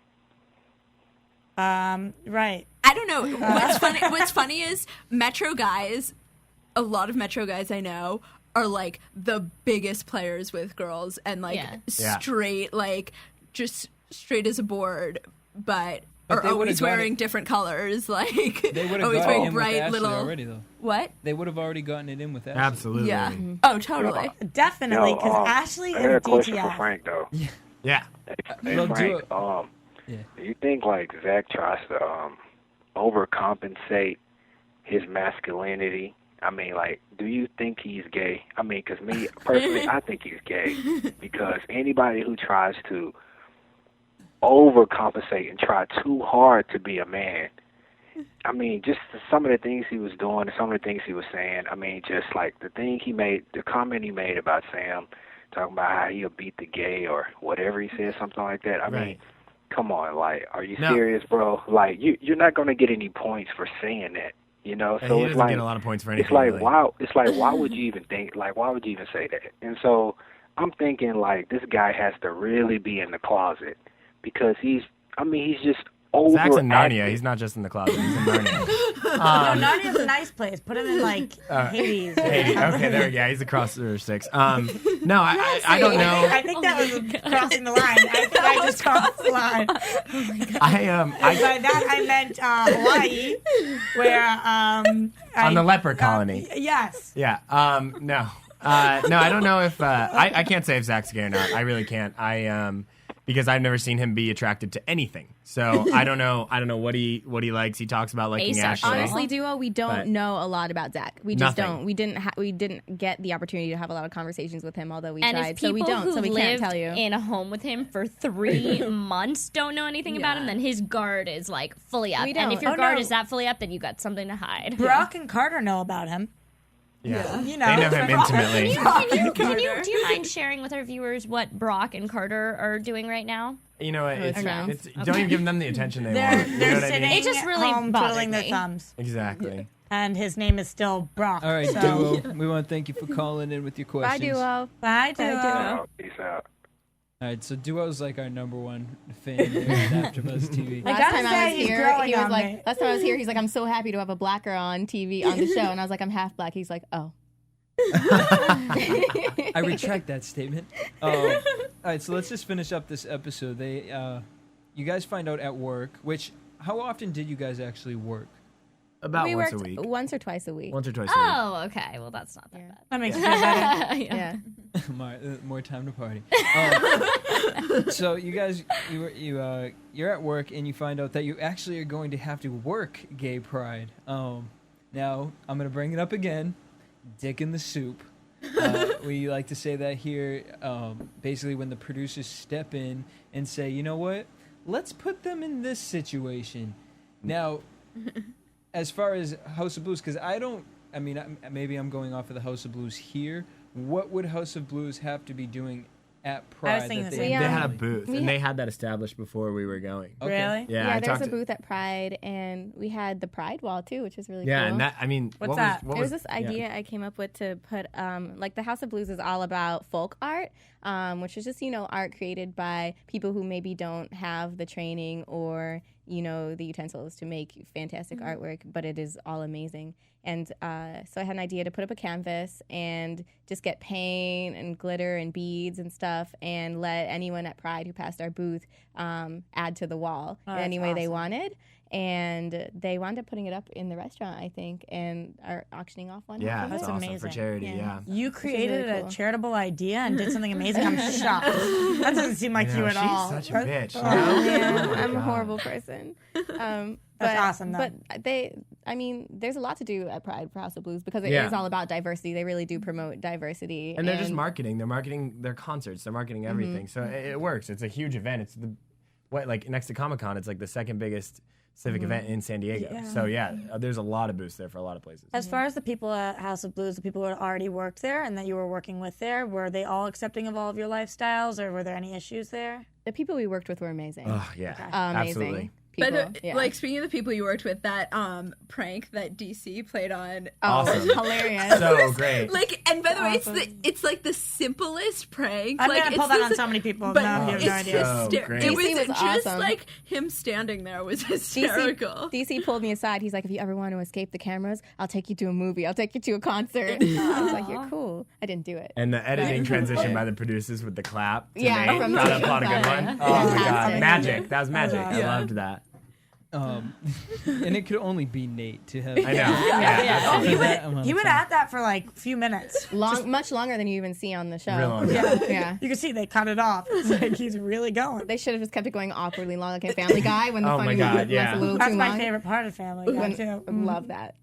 Right. I don't know. What's funny is metro guys. A lot of metro guys I know are like the biggest players with girls and like straight, like just straight as a board, but are always wearing different colors. Like they would have always gotten wearing in bright with Ashley little. already, though. What? They would have already gotten it in with Ashley. Absolutely. Yeah. Oh, totally. Definitely, because Ashley I got a is question for DTF. Frank though. Yeah. Hey Frank, do you think like Zach tries to overcompensate his masculinity? I mean, like, do you think he's gay? I mean, because me, personally, I think he's gay. Because anybody who tries to overcompensate and try too hard to be a man, I mean, just some of the things he was doing, some of the things he was saying, I mean, just like the thing he made, the comment he made about Sam, talking about how he'll beat the gay or whatever he said, something like that. I mean, come on, like, are you serious, bro? Like, you're not going to get any points for saying that. You know, so it's like get a lot of points for anything. It's like really. wow. It's like why would you even think? Like why would you even say that? And so I'm thinking like this guy has to really be in the closet because he's just over. Zach's in Narnia. He's not just in the closet. He's in Narnia. No, Narnia's a nice place. Put him in like Hades. Hades. Okay, there we go. He's across River Styx. No, I don't know. I think that was crossing the line. I think I just crossed the line. By that I meant Hawaii, where on the leper colony. Yes. Yeah. No. I don't know if I can't say if Zach's gay or not. I really can't. Because I've never seen him be attracted to anything. So I don't know what he likes. He talks about liking Ashley. Honestly, Duo, we don't know a lot about Zach. We just Nothing. don't. We didn't get the opportunity to have a lot of conversations with him, although we And tried. if people So we don't. who So we can't lived tell you. in a home with him for 3 months don't know anything about him, then his guard is like fully up. We And if don't. your guard is that fully up, then you got something to hide. Brock and Carter know about him. Yeah. You know, they know him intimately. Do you mind sharing with our viewers what Brock and Carter are doing right now? You know what? It's, Okay. Don't even give them the attention they They're want. You know what I sitting mean? It just really home bothered twiddling their me. thumbs. Exactly. And his name is still Brock. All right, so. Duo, we want to thank you for calling in with your questions. Bye, Duo. Bye, Duo. Peace out. All right, so Duo's like our number one fan here at AfterBuzz TV. Last time I was he's here, growing he was on like, me. last time I was here, he's like, I'm so happy to have a black girl on TV on the show, and I was like, I'm half black. He's like, oh. I retract that statement. All right, so let's just finish up this episode. You guys find out at work, how often did you guys actually work? About we once a worked week. Once or twice a week. Once or twice a week. Oh, okay. Well, that's not that bad. That makes me feel better. Yeah. More time to party. So you guys, you're at work and you find out that you actually are going to have to work Gay Pride. Now I'm going to bring it up again. Dick in the soup. We like to say that here. Basically, when the producers step in and say, you know what, let's put them in this situation. Now, as far as House of Blues, because maybe I'm going off of the House of Blues here. What would House of Blues have to be doing at Pride? They had a booth, and they had that established before we were going. Okay. Really? Yeah, there's a booth at Pride, and we had the Pride wall too, which is really cool. And that, what's that? It was this idea I came up with to put, like the House of Blues is all about folk art, which is just, art created by people who maybe don't have the training or, the utensils to make fantastic artwork, but it is all amazing. And so I had an idea to put up a canvas and just get paint and glitter and beads and stuff and let anyone at Pride who passed our booth add to the wall in any way they wanted. and they wound up putting it up in the restaurant, I think, and are auctioning off one. Yeah, half of that's it. awesome amazing. for charity. Yeah. You created really cool. a charitable idea and did something amazing. I'm shocked. That doesn't seem like you at she's all. such a bitch. Oh, you know? Yeah, Oh my I'm a God. horrible person. That's awesome, though. But there's a lot to do at Pride for House of Blues because it Yeah. is all about diversity. They really do promote diversity. And they're just marketing. They're marketing their concerts. They're marketing everything. So it works. It's a huge event. It's like next to Comic-Con, it's like the second biggest civic event in San Diego. Yeah. So there's a lot of booths there for a lot of places. As far as the people at House of Blues, the people who had already worked there and that you were working with there, were they all accepting of all of your lifestyles, or were there any issues there? The people we worked with were amazing. Oh yeah, Amazing. absolutely. People, But like speaking of the people you worked with, that prank that DC played on, Awesome. hilarious. So great. like, and by the way, it's like the simplest prank. I'm like, gonna pull that on so many people. But No, you have no it's idea. So great. It was, DC was just awesome. like him standing there was hysterical. DC pulled me aside. He's like, if you ever want to escape the cameras, I'll take you to a movie. I'll take you to a concert. I was like, you're cool. I didn't do it. And the editing transition by the producers with the clap. To Yeah, Nate. from Thought Nate. I caught a good one. Yeah. Oh my God, Fantastic. magic! That was magic. I loved that. And it could only be Nate to have. I know. Yeah. He would add that for like a few minutes. Much longer than you even see on the show. Real long. Yeah. You can see they cut it off. It's like he's really going. They should have just kept it going awkwardly long, like a Family Guy when the Oh my funny God, movement yeah. was a little That's too my long. favorite part of Family Guy, too. Love that.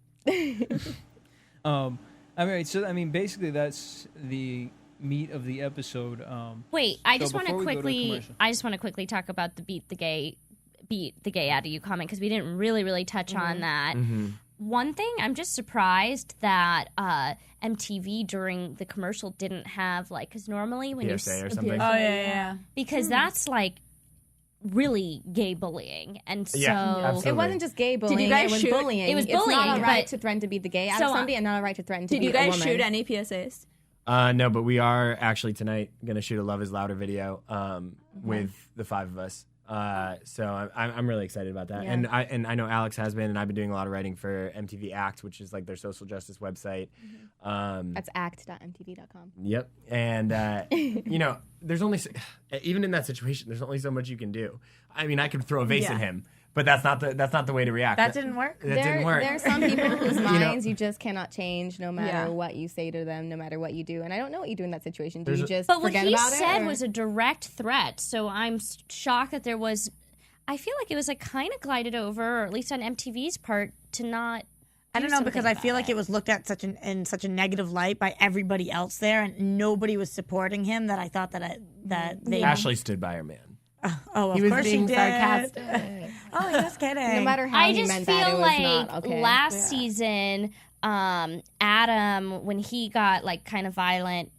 Basically that's the meat of the episode. Wait, I So just want to before we go to quickly. commercial. I just want to quickly talk about the beat the gay out of you comment because we didn't really touch on that. One thing, I'm just surprised that MTV during the commercial didn't have because normally when PSA or something. Oh, yeah. because that's really gay bullying, and so Yeah, absolutely. It wasn't just gay bullying. guys it was shoot- bullying. it was It's not bullying, all right but- to threaten to beat the gay out So, of somebody, and not all right to threaten to Did beat you a guys woman. shoot any PSAs? No, but we are actually tonight going to shoot a Love Is Louder video with the five of us. So I'm really excited about that. Yeah. And I know Alex has been, and I've been doing a lot of writing for MTV Act, which is their social justice website. That's act.mtv.com. Yep. And there's only even in that situation, there's only so much you can do. I mean, I could throw a vase at him, but that's not the way to react. That didn't work? That didn't work. There are some people whose minds you just cannot change no matter what you say to them, no matter what you do. And I don't know what you do in that situation. Do you just But what forget he about it? said or- was a direct threat, so I'm shocked that there was. I feel like it was kind of glided over, or at least on MTV's part, to not. I don't know, because I feel like it was looked at in such a negative light by everybody else there, and nobody was supporting him. That I thought that they. Ashley stood by her man. Oh, of he was course being she did. sarcastic. Oh, just kidding. No matter how I he just meant feel that, it was like not okay. last season, Adam, when he got kind of violent,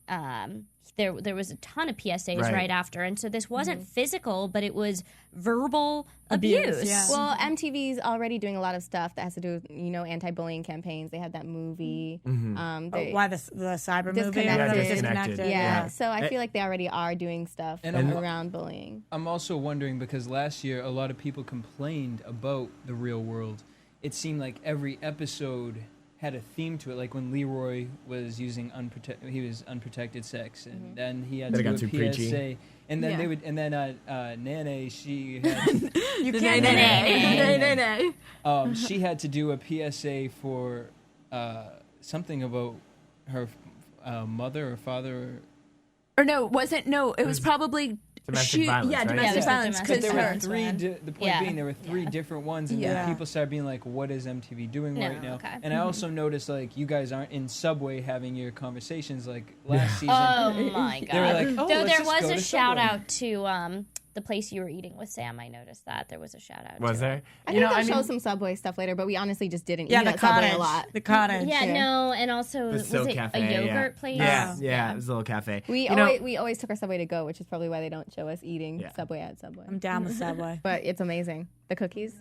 there was a ton of PSAs right after, and so this wasn't physical, but it was verbal abuse. Yeah. Well, MTV's already doing a lot of stuff that has to do with, anti-bullying campaigns. They had that movie. Why the cyber movie? Disconnected. Disconnected. Yeah. So I feel like they already are doing stuff around bullying. I'm also wondering because last year a lot of people complained about the Real World. It seemed like every episode had a theme to it, like when Leroy was using unprotected sex, and then he had to do a too PSA, preachy. and then they would, and then Nene, she had You can't. she had to do a PSA for something about her mother or father. Or no, it was probably domestic violence, right? domestic Yeah. violence. Because there were Domestic three. violence. The point being, there were three different ones, and then people started being like, "What is MTV doing right now?" okay. And I also noticed you guys aren't in Subway having your conversations like last season. Oh my god! They were like, "Oh, Though let's there just was go a to shout Subway." out to the place you were eating with Sam. I noticed that there was a shout out. Was to there? it. I think they'll show some Subway stuff later, but we honestly just didn't Yeah, eat the at Subway cottage. a lot. The cottage. Yeah, no, and also The was Silk it Cafe, a yogurt place? Yeah, it was a little cafe. We always took our Subway to go, which is probably why they don't show us eating Subway at Subway. I'm down with Subway. But it's amazing. The cookies.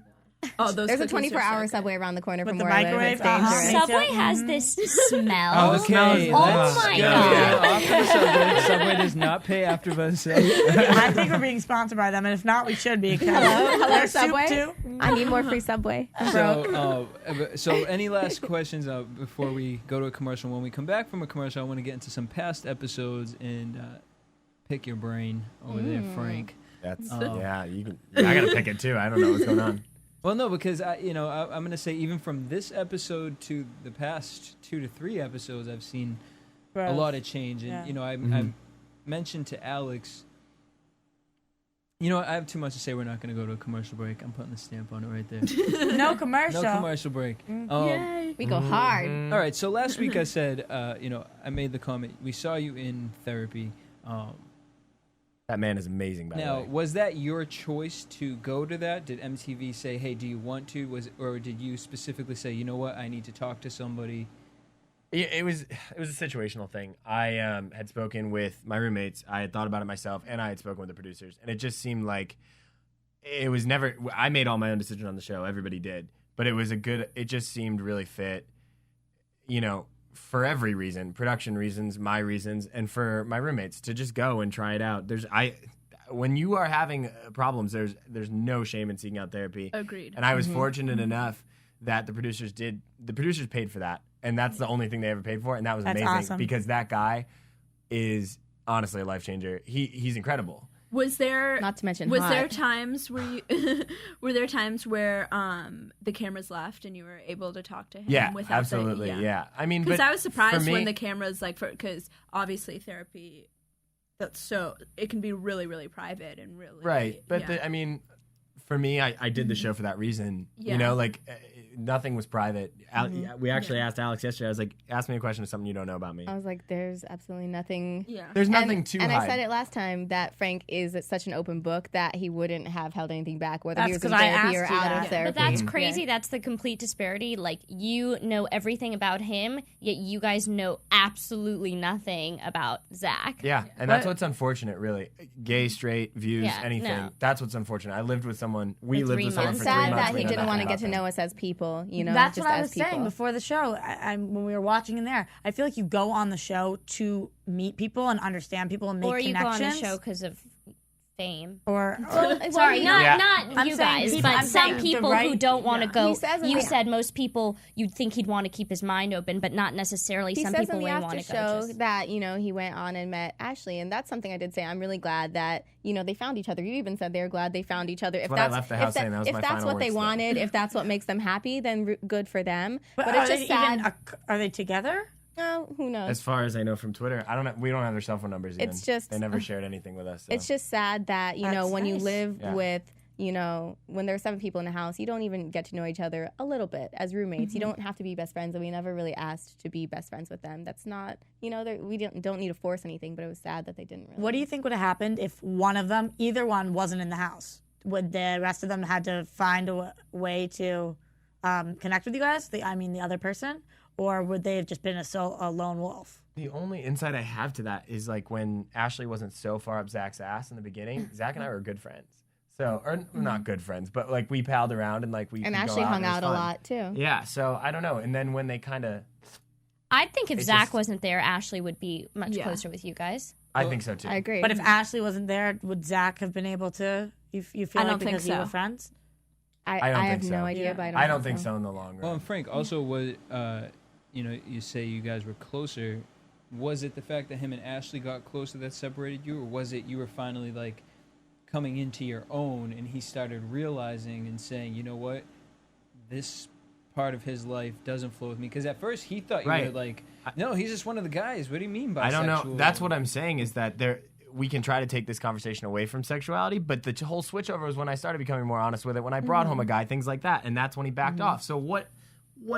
Oh, those There's a cookies are 24-hour so Subway around the corner from the where I live. microwave? It's dangerous. Me Subway too. has this smell. Okay. Oh let's my go. God. Off to the Subway. Subway does not pay AfterBuzz. I think we're being sponsored by them, and if not, we should be. Hello, Their soup, Subway. too. I need more free Subway. I'm broke. So any last questions before we go to a commercial? When we come back from a commercial, I want to get into some past episodes and pick your brain over there, Frank. That's I gotta pick it too. I don't know what's going on. Well, no, because I'm going to say even from this episode to the past 2 to 3 episodes, I've seen a lot of change. And, I mentioned to Alex, I have too much to say. We're not going to go to a commercial break. I'm putting the stamp on it right there. No commercial. No commercial break. Yay. We go hard. All right, so last week I said, I made the comment, we saw you in therapy. That man is amazing, by the way. Now, was that your choice to go to that? Did MTV say, hey, do you want to? Or did you specifically say, you know what, I need to talk to somebody? It was a situational thing. I had spoken with my roommates. I had thought about it myself, and I had spoken with the producers. And it just seemed like it was never – I made all my own decisions on the show. Everybody did. But it just seemed really fit, for every reason, production reasons, my reasons, and for my roommates to just go and try it out. When you are having problems, there's no shame in seeking out therapy. Agreed. And I was fortunate enough that the producers paid for that, and that's the only thing they ever paid for, and that was amazing awesome. because that guy is honestly a life changer. He's incredible. Was there Not to mention was hot. there times where were there times where the cameras left and you were able to talk to him? Yeah, without absolutely. Yeah, I mean, because but I was surprised for me, when the cameras because obviously therapy, it can be really really private and really right. But yeah. For me, I did the show for that reason. Yeah. Nothing was private. We actually asked Alex yesterday. I was like, ask me a question of something you don't know about me. I was like, there's absolutely nothing. Yeah. There's nothing to And hide. I said it last time that Frank is such an open book that he wouldn't have held anything back, whether he That's was in 'cause I therapy or asked you out that. of therapy. But that's crazy. That's the complete disparity. Like, you know everything about him, yet you guys know absolutely nothing about Zach. Yeah, and that's what's unfortunate, really. Gay, straight, views, Yeah, anything. no. That's what's unfortunate. I lived with someone. We For lived 3 with someone I'm for 3 sad months. that we he know didn't nothing want to about get to them. know us as people, That's just what I as was people. saying before the show. When we were watching in there, I feel like you go on the show to meet people and understand people and make Or you go connections. on a show because of fame. Sorry, not I'm you saying guys, people- but I'm some saying people the who right- don't want to go. He says in You the- said most people, you'd think he'd want to keep his mind open, but not necessarily He some says people in the would after want to go. show that he went on and met Ashley, and that's something I did say. I'm really glad that they found each other. You even said they were glad they found each other. If what I left the house saying. That was if my that's final what they words, though. wanted, if that's what makes them happy, then good for them. But are it's just they sad. are they together? No, who knows? As far as I know from Twitter, we don't have their cell phone numbers. Even. It's just- they never shared anything with us. So. It's just sad that That's when you nice. live Yeah. with when there are 7 people in a house, you don't even get to know each other a little bit as roommates. You don't have to be best friends, and we never really asked to be best friends with them. That's not we don't need to force anything, but it was sad that they didn't really. What do you think would have happened if either one wasn't in the house? Would the rest of them had to find a way to connect with you guys? The other person, or would they have just been a lone wolf? The only insight I have to that is like when Ashley wasn't so far up Zach's ass in the beginning. Zach and I were good friends. So, or not good friends, but like we palled around and like we And could Ashley go out hung and it was out a fun. lot too. Yeah, so I don't know. And then when they kind of, I think if It's Zach just- wasn't there, Ashley would be much Yeah. closer with you guys. I think so too. I agree. But if Ashley wasn't there, would Zach have been able to? You feel I like don't think because you so. were friends? I I don't have think no so. idea, but I don't think so in the long run. Well, and Frank, also, you say you guys were closer. Was it the fact that him and Ashley got closer that separated you, or was it you were finally like coming into your own and he started realizing and saying, you know what, this part of his life doesn't flow with me? Because at first he thought you Right. were like, no, he's just one of the guys. What do you mean bisexual? I don't know. That's what I'm saying is that we can try to take this conversation away from sexuality, but the whole switchover was when I started becoming more honest with it, when I brought home a guy, things like that, and that's when he backed off. So what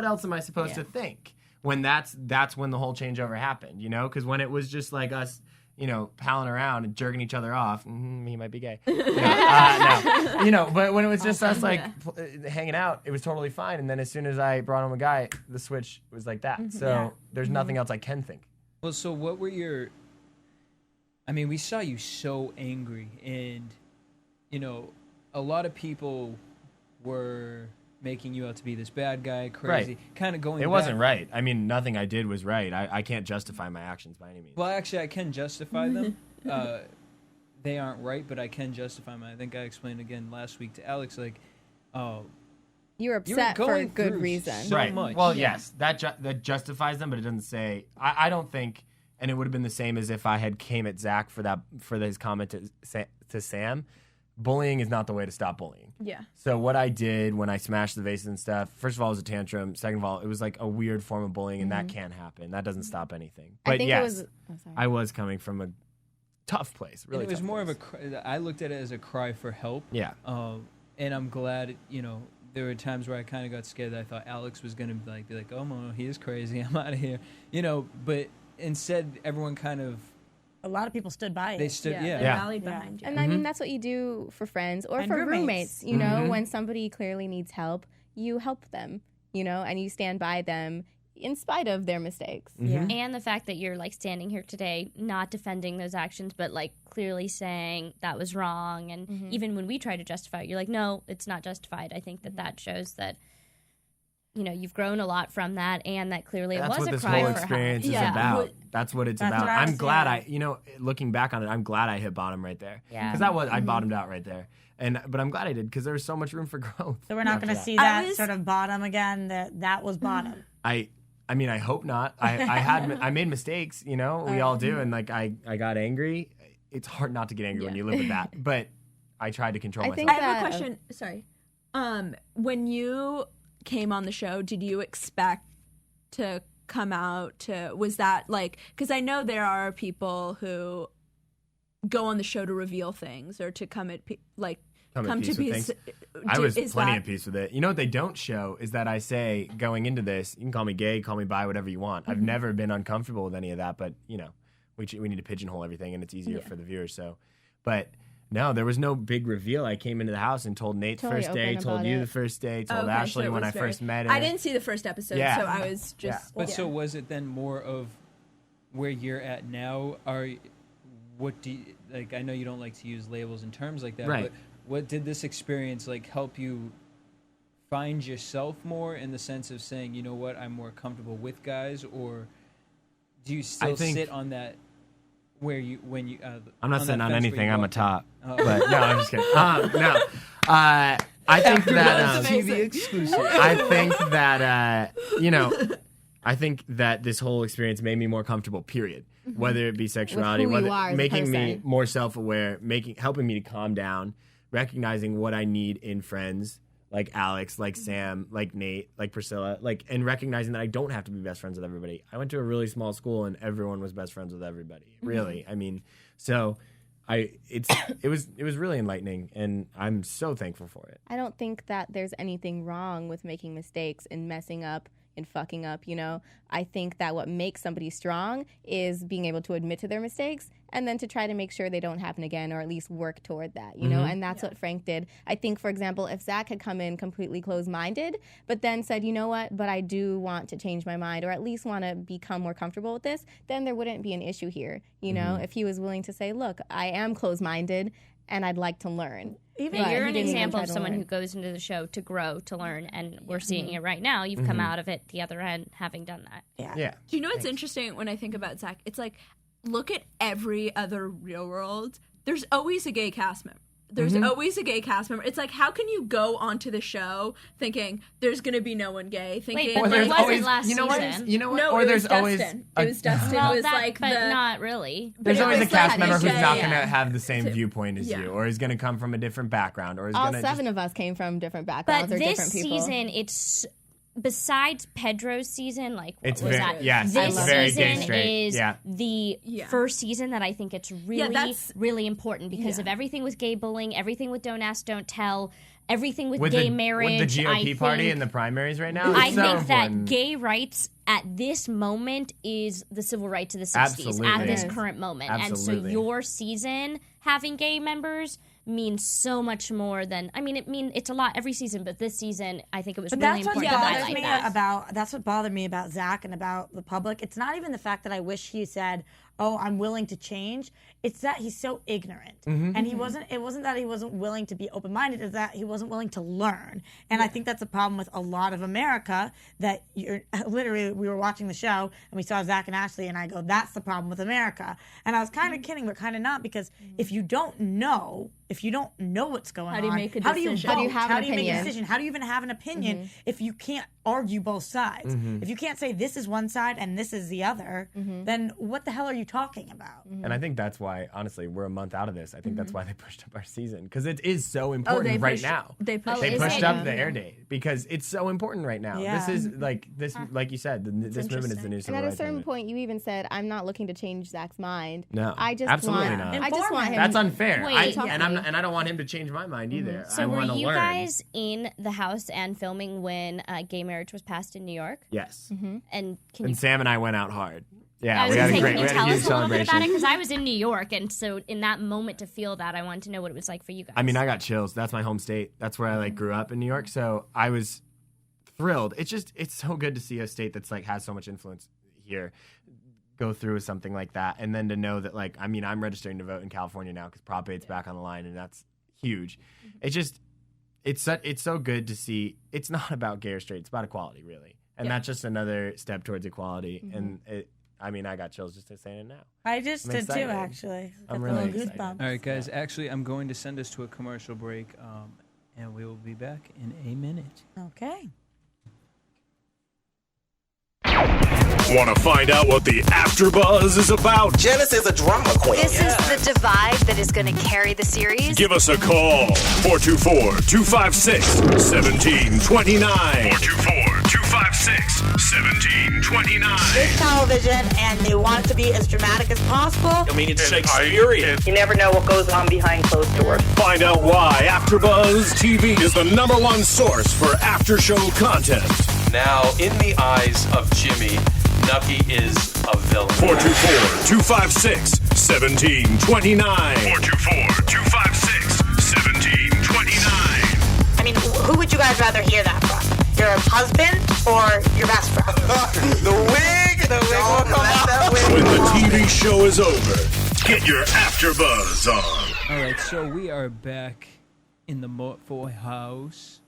else am I supposed to think when that's when the whole changeover happened, Because when it was just like us, palling around and jerking each other off, he might be gay. No. But when it was just us like hanging out, it was totally fine. And then as soon as I brought home a guy, the switch was like that. So there's nothing else I can think. Well, so what were your... we saw you so angry, and, a lot of people were making you out to be this bad guy, crazy, Right. kind of going It back. wasn't right. Nothing I did was right. I can't justify my actions by any means. Well, actually, I can justify them. They aren't right, but I can justify them. I think I explained again last week to Alex, like, you were upset for a going good through reason. so right. much. Well, Yeah. yes, that justifies them, but it doesn't say. I don't think, and it would have been the same as if I had came at Zach for his comment to Sam. bullying is not the way to stop bullying. Yeah. So what I did when I smashed the vases and stuff, first of all, it was a tantrum. Second of all, it was like a weird form of bullying, and that can't happen. That doesn't stop anything. But I think yes, it was. I was coming from a tough place. Really, And it was tough more place. of I looked at it as a cry for help. Yeah. And I'm glad, there were times where I kind of got scared that I thought Alex was going to be like, oh, no, he is crazy. I'm out of here. But instead, everyone kind of. A lot of people stood by it. They stood, They rallied behind you. And I mean, that's what you do for friends or And for roommates. You know, when somebody clearly needs help, you help them, and you stand by them in spite of their mistakes. And the fact that you're like standing here today, not defending those actions, but like clearly saying that was wrong. And even when we try to justify it, you're like, no, it's not justified. I think that shows that, you've grown a lot from that, and that clearly it was a cry for help. That's what this whole experience is about. That's what it's about. I'm glad looking back on it, I'm glad I hit bottom right there. Yeah. Because I bottomed out right there. But I'm glad I did, because there was so much room for growth. So we're not going to see that sort of bottom again. That was bottom. I mean, I hope not. I made mistakes, we all do, and like I got angry. It's hard not to get angry when you live with that, but I tried to control myself. I have a question. Sorry. When you came on the show, did you expect to come out was that like, because I know there are people who go on the show to reveal things or to come to peace. I was plenty at peace with it. You know what they don't show is that I say going into this, you can call me gay, call me bi, whatever you want. I've never been uncomfortable with any of that, but we need to pigeonhole everything, and it's easier for the viewers. So, but no, there was no big reveal. I came into the house and told Nate the first day, told you the first day, told Ashley when I first met her. I didn't see the first episode, so I was just. But so was it then more of where you're at now? What do you, like? I know you don't like to use labels and terms like that, but what did this experience like help you find yourself more in the sense of saying, you know what, I'm more comfortable with guys, or do you still sit on that? Where you when you I'm not sitting on anything. I'm a top. Oh. But no, I'm just kidding. No. I think that TV exclusive. I think that I think that this whole experience made me more comfortable. Period. Whether it be sexuality, making me more self-aware, helping me to calm down, recognizing what I need in friends. Like Alex, like Sam, like Nate, like Priscilla, and recognizing that I don't have to be best friends with everybody. I went to a really small school and everyone was best friends with everybody. Really. I mean, so it was really enlightening, and I'm so thankful for it. I don't think that there's anything wrong with making mistakes and messing up and fucking up, I think that what makes somebody strong is being able to admit to their mistakes and then to try to make sure they don't happen again, or at least work toward that, you know? And that's what Frank did. I think, for example, if Zach had come in completely closed-minded, but then said, you know what, but I do want to change my mind, or at least want to become more comfortable with this, then there wouldn't be an issue here, you know? If he was willing to say, look, I am closed-minded and I'd like to learn. You're an example of someone who goes into the show to grow, to learn, and we're seeing it right now. You've come out of it the other end having done that. Yeah. Do you know what's interesting when I think about Zach? It's like, look at every other Real World. There's always a gay cast member. There's always a gay cast member. It's like, how can you go onto the show thinking there's going to be no one gay? Thinking, wait, but there wasn't last season. No, or there's always Dustin. It was Dustin. Well, it was like but not really. There's always a cast member who's not going to yeah. have the same viewpoint as you, or is going to come from a different background, or is all going to seven of us came from different backgrounds or different people. But this season, it's besides Pedro's season, like what it's was very, that? Yes, this it's very season gay straight. is the first season that I think it's really, really important because of everything with gay bullying, everything with don't ask, don't tell, everything with gay marriage. With the GOP party in the primaries right now, I think that gay rights at this moment is the civil rights of the 60s Absolutely. at this current moment. Absolutely. And so your season having gay members means so much more than it's a lot every season, but this season I think it was really important to highlight that. That's what bothered me about Zach and about the public. It's not even the fact that I wish he said, oh, I'm willing to change. It's that he's so ignorant. And it wasn't that he wasn't willing to be open-minded, it's that he wasn't willing to learn. And I think that's a problem with a lot of America, that you're literally, we were watching the show and we saw Zach and Ashley and I go, that's the problem with America. And I was kind of kidding, but kind of not, because if you don't know what's going on, how do you make a how do you decision? vote? How do you have how an do you make a opinion? decision? How do you even have an opinion if you can't argue both sides? If you can't say this is one side and this is the other, then what the hell are you talking about? And I think that's why, honestly, we're a month out of this. I think that's why they pushed up our season, because it is so important right now. They pushed up the air date because it's so important right now. Yeah. This is like you said, this movement is the new civil And at a rights certain movement. point, you even said, "I'm not looking to change Zach's mind. No, I just absolutely want, not. I just want him." That's unfair. Wait. I don't want him to change my mind either. So I were want to you learn. guys in the house and filming when gay marriage was passed in New York? Yes. And can you? And Sam and I went out hard. Yeah, I was we had gonna a say, great, can we you had tell a huge us a little bit celebration. about it? Because I was in New York, and so in that moment to feel that, I wanted to know what it was like for you guys. I mean, I got chills. That's my home state. That's where I grew up in New York. So I was thrilled. It's so good to see a state that's has so much influence here go through with something like that, and then to know that I'm registering to vote in California now because Prop 8's back on the line, and that's huge. It's so good to see. It's not about gay or straight. It's about equality, really, and that's just another step towards equality. And I got chills just saying it now. I just I'm did excited. too, actually. I'm Got the really little excited. goosebumps. All right, guys. Actually, I'm going to send us to a commercial break, and we will be back in a minute. Okay. Want to find out what the AfterBuzz is about? Janice is a drama queen. This is the divide that is going to carry the series. Give us a call. 424-256-1729. 424-256-1729. It's television, and they want it to be as dramatic as possible. I mean, it's Shakespearean. You never know what goes on behind closed doors. Find out why AfterBuzz TV is the #1 source for after-show content. Now, in the eyes of Jimmy, Nucky is a villain. 424-256-1729. 424-256-1729. I mean, who would you guys rather hear that from? Your husband or your best friend? The wig will come out. When the TV show is over, get your AfterBuzz on. All right, so we are back in the Montfort house.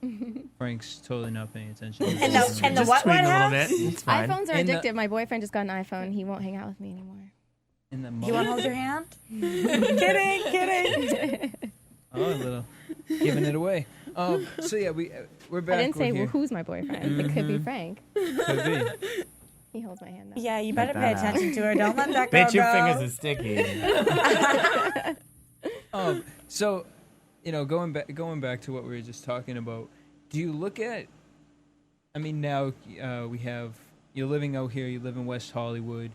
Frank's totally not paying attention. And the what tweet White a little House? bit. It's fine. iPhones are In the- addictive. My boyfriend just got an iPhone. He won't hang out with me anymore. In the You want to hold your hand? Kidding. Oh, a little giving it away. So yeah, we're back. I didn't say We're here. who's my boyfriend. It could be Frank. Could be. He holds my hand now. Yeah, you better Cut pay that out. attention to her. Don't let that girl Bitch, your go. fingers are sticky. So, going back to what we were just talking about, do you look at? I mean, now you're living out here. You live in West Hollywood.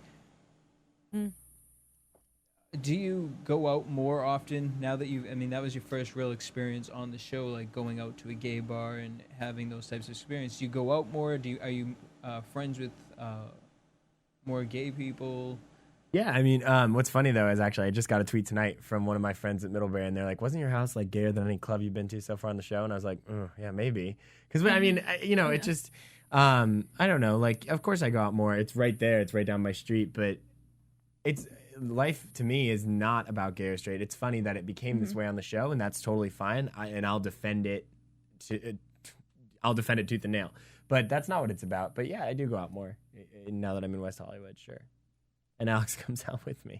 Do you go out more often now that that was your first real experience on the show, like going out to a gay bar and having those types of experiences? Do you go out more? Are you friends with more gay people? Yeah, I mean, what's funny though is actually I just got a tweet tonight from one of my friends at Middlebury, and they're like, "Wasn't your house gayer than any club you've been to so far on the show?" And I was like, "Yeah, maybe." Because it just, I don't know. Of course I go out more. It's right there. It's right down my street. But life to me is not about gay or straight. It's funny that it became this way on the show, and that's totally fine. And I'll defend it. I'll defend it tooth and nail. But that's not what it's about. But yeah, I do go out more now that I'm in West Hollywood. Sure. And Alex comes out with me.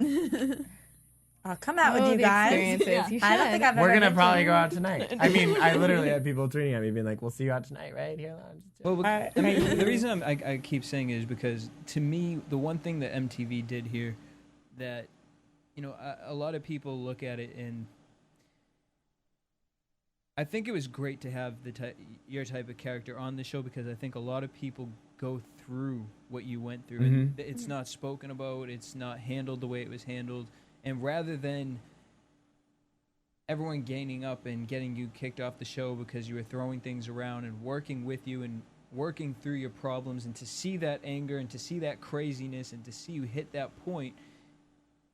I'll come out with you guys. I don't think I've We're ever gonna been probably to- go out tonight. I mean, I literally had people tweeting at me being like, "We'll see you out tonight, right here." Well, I mean, the reason I keep saying it is because to me, the one thing that MTV did here that, a lot of people look at it and I think it was great to have your type of character on the show because I think a lot of people go through what you went through. And it's not spoken about. It's not handled the way it was handled. And rather than everyone gaining up and getting you kicked off the show because you were throwing things around and working with you and working through your problems, and to see that anger and to see that craziness and to see you hit that point,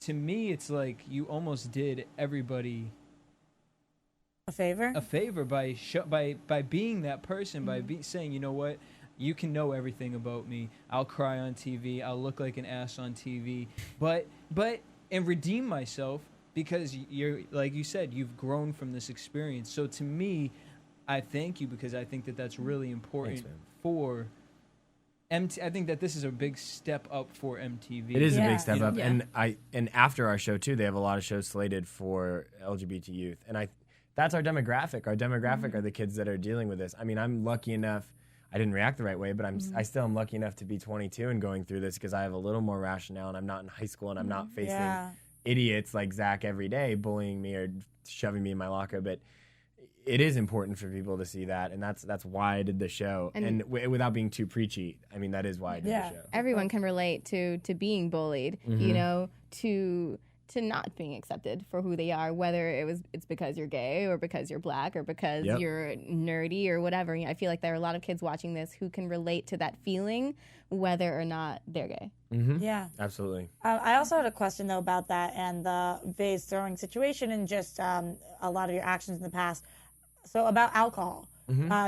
to me, it's like you almost did everybody a favor by being that person, by saying, you know what, you can know everything about me. I'll cry on TV. I'll look like an ass on TV, but and redeem myself because you're, like you said, you've grown from this experience. So to me, I thank you because I think that that's really important for I think that this is a big step up for MTV. It is a big step up, and after our show too, they have a lot of shows slated for LGBT youth, and that's our demographic. Our demographic are the kids that are dealing with this. I mean, I'm lucky enough. I didn't react the right way, but I still am lucky enough to be 22 and going through this because I have a little more rationale, and I'm not in high school, and I'm not facing idiots like Zach every day bullying me or shoving me in my locker. But it is important for people to see that, and that's why I did the show. And without being too preachy, I mean, that is why I did the show. Everyone can relate to being bullied, you know, to not being accepted for who they are, whether it's because you're gay or because you're black or because you're nerdy or whatever. I feel like there are a lot of kids watching this who can relate to that feeling, whether or not they're gay. Yeah. Absolutely. I also had a question, though, about that and the vase throwing situation and just a lot of your actions in the past. So about alcohol,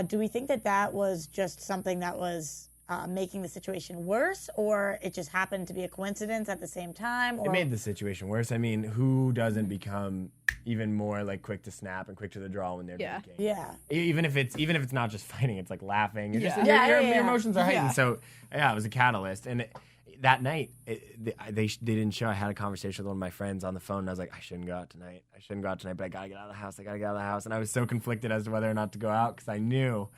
do we think that was just something that was making the situation worse, or it just happened to be a coincidence at the same time? Or? It made the situation worse. I mean, who doesn't become even more like quick to snap and quick to the draw when they're drinking? Yeah. Even if it's not just fighting, it's like laughing. You're just, your emotions are heightened. So it was a catalyst. And that night, they didn't show. I had a conversation with one of my friends on the phone, and I was like, I shouldn't go out tonight, but I gotta get out of the house. And I was so conflicted as to whether or not to go out because I knew.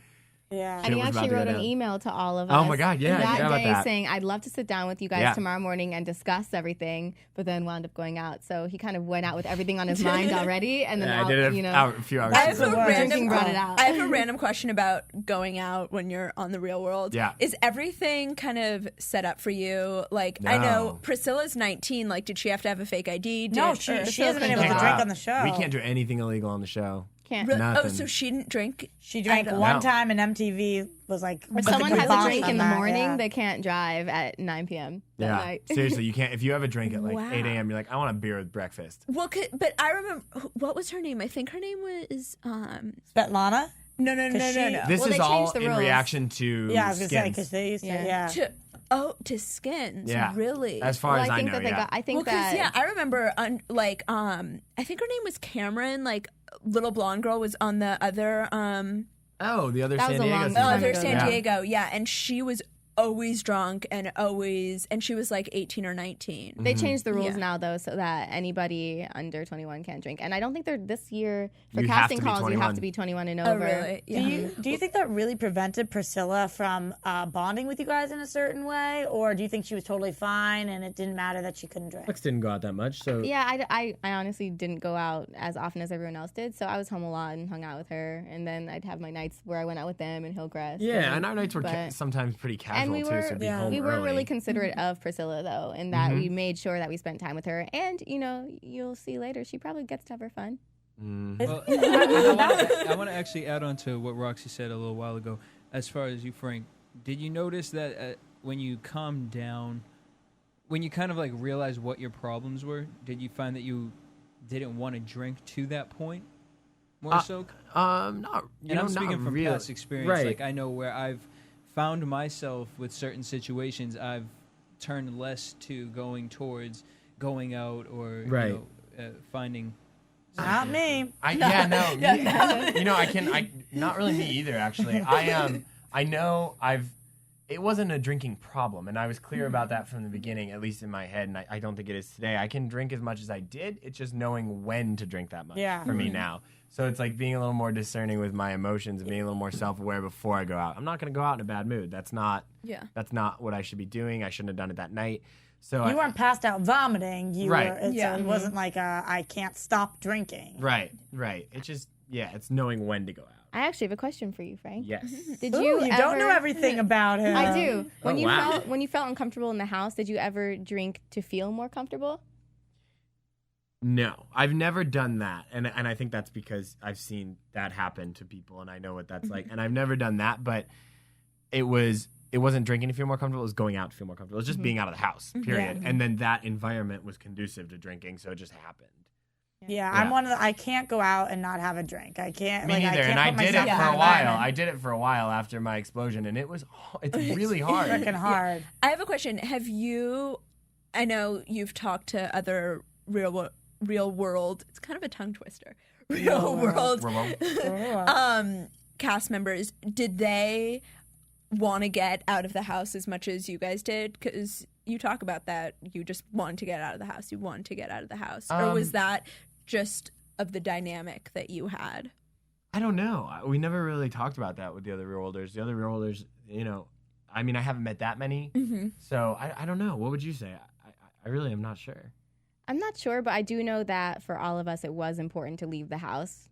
Yeah. And he actually wrote an email to all of us. Oh my God, yeah. That day saying, I'd love to sit down with you guys tomorrow morning and discuss everything, but then wound up going out. So he kind of went out with everything on his mind already. And then I did it a few hours I have brought it out. I have a random question about going out when you're on the Real World. Yeah. Is everything kind of set up for you? Like, I know Priscilla's 19. Like, did she have to have a fake ID? No, she hasn't been able to drink on the show. We can't do anything illegal on the show. Can't. Nothing. Oh, so she didn't drink? She drank one time, and MTV was like, if someone has a drink in the morning, they can't drive at 9 p.m. that night. Seriously, you can't. If you have a drink at like 8 a.m., you're like, I want a beer with breakfast. Well, but I remember, what was her name? I think her name was Svetlana. No. This is all in reaction to I was gonna say Skins. because they used to to Skins. Yeah. Really? As far as I know, I think that I remember I think her name was Cameron. Like, little blonde girl was on the other the other that San was a Diego long season. time other ago. San Diego. Yeah, and she was always drunk and she was like 18 or 19. They changed the rules now, though, so that anybody under 21 can't drink. And I don't think they're this year for You casting have to be calls. 21. You have to be 21 and over. Oh, really? Yeah. Do you think that really prevented Priscilla from bonding with you guys in a certain way, or do you think she was totally fine and it didn't matter that she couldn't drink? Alex didn't go out that much, so Yeah, I honestly didn't go out as often as everyone else did, so I was home a lot and hung out with her, and then I'd have my nights where I went out with them in Hillcrest. and our nights were sometimes pretty casual too. So be home we were early. really considerate of Priscilla, though, in that we made sure that we spent time with her. And, you'll see later, she probably gets to have her fun. Well, I want to actually add on to what Roxy said a little while ago. As far as you, Frank, did you notice that when you calmed down, when you kind of like realized what your problems were, did you find that you didn't want to drink to that point more so? Not. And I'm speaking from really. past experience. Right. Like, I know where I've found myself with certain situations, I've turned less to going towards going out or finding. Not me. I not really me either. Actually, I know it wasn't a drinking problem, and I was clear about that from the beginning, at least in my head, and I don't think it is today. I can drink as much as I did. It's just knowing when to drink that much for me now. So it's like being a little more discerning with my emotions and being a little more self-aware before I go out. I'm not going to go out in a bad mood. That's not what I should be doing. I shouldn't have done it that night. So you weren't passed out vomiting. You Right. were. So it wasn't like I can't stop drinking. Right. It's just it's knowing when to go out. I actually have a question for you, Frank. Yes. Did Ooh, you don't know everything about him. I do. When wow. when you felt uncomfortable in the house, did you ever drink to feel more comfortable? No, I've never done that, and I think that's because I've seen that happen to people, and I know what that's like. And I've never done that, but it wasn't drinking to feel more comfortable. It was going out to feel more comfortable. It was just being out of the house, period. And then that environment was conducive to drinking, so it just happened. Yeah, I'm one of the. I can't go out and not have a drink. I can't. Me neither. And I did it for a while. I did it for a while after my explosion, and it's really hard. Freaking hard. Yeah. I have a question. I know you've talked to other Real World. It's kind of a tongue twister. Real World cast members. Did they want to get out of the house as much as you guys did? Because you talk about that. You just wanted to get out of the house. You wanted to get out of the house. Or was that just of the dynamic that you had? I don't know. We never really talked about that with the other Real Worlders. The other Real Worlders, I mean, I haven't met that many, so I don't know. What would you say? I really am not sure. I'm not sure, but I do know that for all of us, it was important to leave the house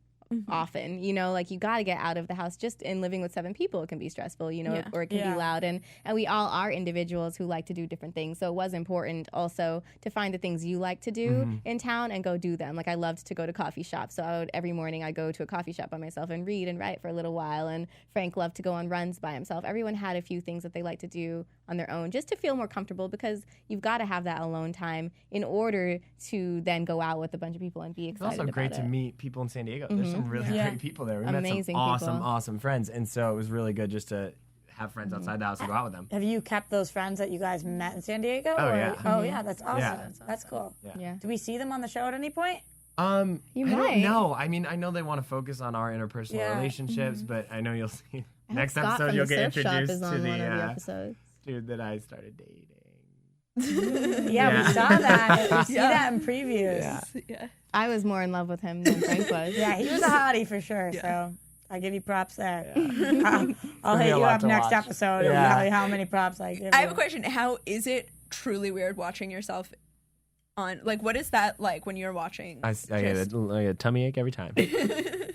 often. You know, like you got to get out of the house. Just in living with 7 people, it can be stressful, or it can be loud. And we all are individuals who like to do different things. So it was important also to find the things you like to do in town and go do them. Like I loved to go to coffee shops. So every morning I go to a coffee shop by myself and read and write for a little while. And Frank loved to go on runs by himself. Everyone had a few things that they like to do on their own just to feel more comfortable, because you've got to have that alone time in order to then go out with a bunch of people and be excited about it. It's also great to meet people in San Diego. There's some really great people there. We Amazing met some people. awesome friends, and so it was really good just to have friends outside the house and go out with them. Have you kept those friends that you guys met in San Diego? Oh, yeah. Oh, yeah, that's awesome. Yeah. That's cool. Yeah. Do we see them on the show at any point? You I might. don't know. I mean, I know they want to focus on our interpersonal relationships, but I know you'll see next Scott episode from you'll the get surf shop introduced is to on the one of the episodes. dude that I started dating. Yeah, we saw that. We see that in previews. Yeah. I was more in love with him than Frank was. Yeah, he was a hottie for sure. So I give you props there. I'll be hit a you lot up to next watch. episode and tell you how many props I give. I have you. a question. How is it truly weird watching yourself on, like, what is that like when you're watching? I get a tummy ache every time.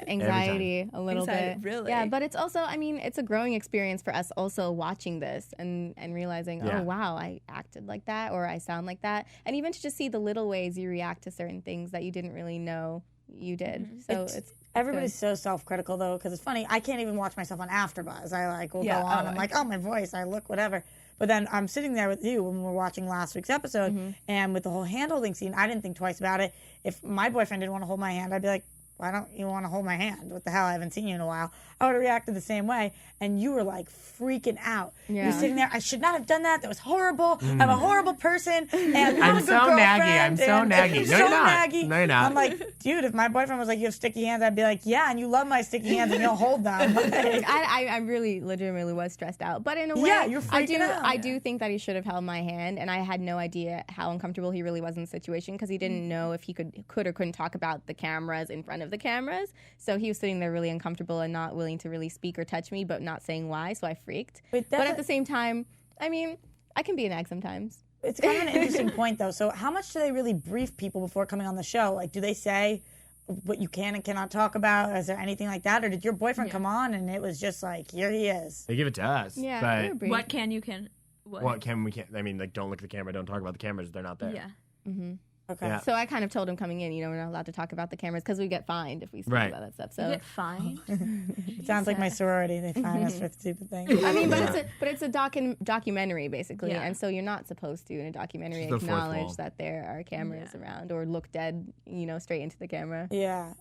Anxiety a little bit. Really? Yeah, but it's also, I mean, it's a growing experience for us also watching this and realizing, oh, wow, I acted like that or I sound like that. And even to just see the little ways you react to certain things that you didn't really know you did. So it's everybody's so self-critical though, because it's funny. I can't even watch myself on AfterBuzz. I will go on. I'm like, oh, my voice. I look whatever. But then I'm sitting there with you when we're watching last week's episode, and with the whole hand-holding scene, I didn't think twice about it. If my boyfriend didn't want to hold my hand, I'd be like, why don't you want to hold my hand? What the hell? I haven't seen you in a while. I would have reacted the same way. And you were like freaking out. Yeah. You're sitting there, I should not have done that. That was horrible. I'm a horrible person. And I'm a good so naggy. I'm girlfriend, so and naggy. I'm No, so you're not. naggy. No, you're not. I'm like, dude, if my boyfriend was like, you have sticky hands, I'd be like, yeah, and you love my sticky hands and you'll hold them. Like, I really legitimately was stressed out. But in a way, you're freaking out. I do think that he should have held my hand, and I had no idea how uncomfortable he really was in the situation because he didn't know if he could or couldn't talk about the cameras in front of the cameras. So he was sitting there really uncomfortable and not willing to really speak or touch me, but not saying why, so I freaked. But at the same time, I mean, I can be an egg sometimes. It's kind of an interesting point, though. So how much do they really brief people before coming on the show? Like, do they say what you can and cannot talk about? Is there anything like that? Or did your boyfriend come on and it was just like, here he is? They give it to us. Yeah, but What can you can? what can we can't? I mean, like, don't look at the camera. Don't talk about the cameras. They're not there. Yeah. Mm-hmm. Okay. Yeah. So I kind of told him coming in, we're not allowed to talk about the cameras because we get fined if we speak about that stuff. So You get fined? It sounds like my sorority. They fine us for stupid things. I mean, but it's a documentary basically, and so you're not supposed to in a documentary It's the fourth wall. acknowledge that there are cameras around or look dead, straight into the camera. Yeah.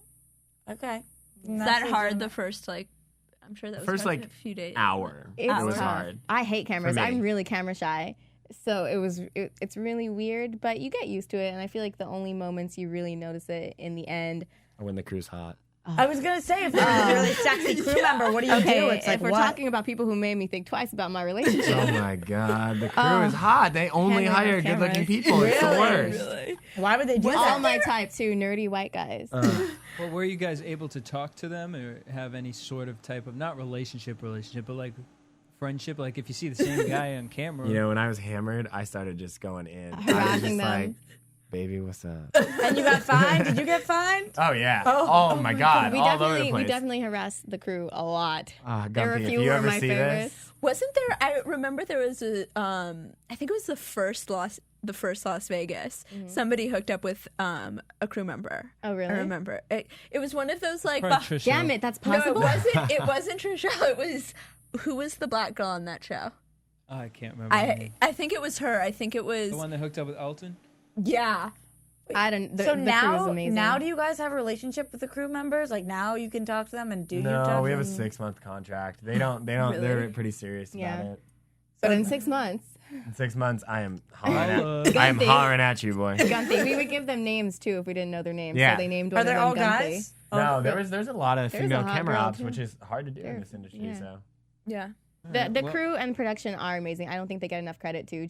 Okay. Is that hard the first, like, I'm sure that was First, hard like, in a few days. hour. It was tough. hard. I hate cameras. For me. I'm really camera shy. So it's really weird, but you get used to it, and I feel like the only moments you really notice it in the end. When the crew's hot. I was going to say, if there's a really sexy crew member, what do you do? It's like, if we're talking about people who made me think twice about my relationship. Oh my God, the crew is hot. They only hire good-looking people. It's the worst. Really? Why would they do All that? my type too, nerdy white guys. Well, were you guys able to talk to them or have any sort of type of, not relationship, but like friendship? Like if you see the same guy on camera. When I was hammered, I started just going in. I was Harassing just them. like, baby, what's up? And you got fined? Did you get fined? Oh, yeah. Oh my God. We all over the place. we definitely harassed the crew a lot. There were a Gumpy, few if you of ever my see favorites. this, Wasn't there? I remember there was a. I think it was the first Las Vegas. Somebody hooked up with a crew member. Oh, really? I remember it. It was one of those like. Trisha. Damn it, that's possible. No, it wasn't Trisha. It was who was the black girl on that show? I can't remember. her name. I think it was her. I think it was. The one that hooked up with Elton? Yeah. I don't. The So crew was now, amazing. now do you guys have a relationship with the crew members? Like now you can talk to them and do you talk No, we to have a them? 6-month contract. They don't. Really? They're pretty serious about it. But in 6 months, In 6 months, I am hollering Gunthy. at you, boy. Gunthy, we would give them names too if we didn't know their names. Yeah. So they named Are one of they them all Gunthy. guys? No, there's a lot of There's female a hot camera girl, ops, too. which is hard to do in this industry. yeah. So Yeah. The Well- crew and production are amazing. I don't think they get enough credit too.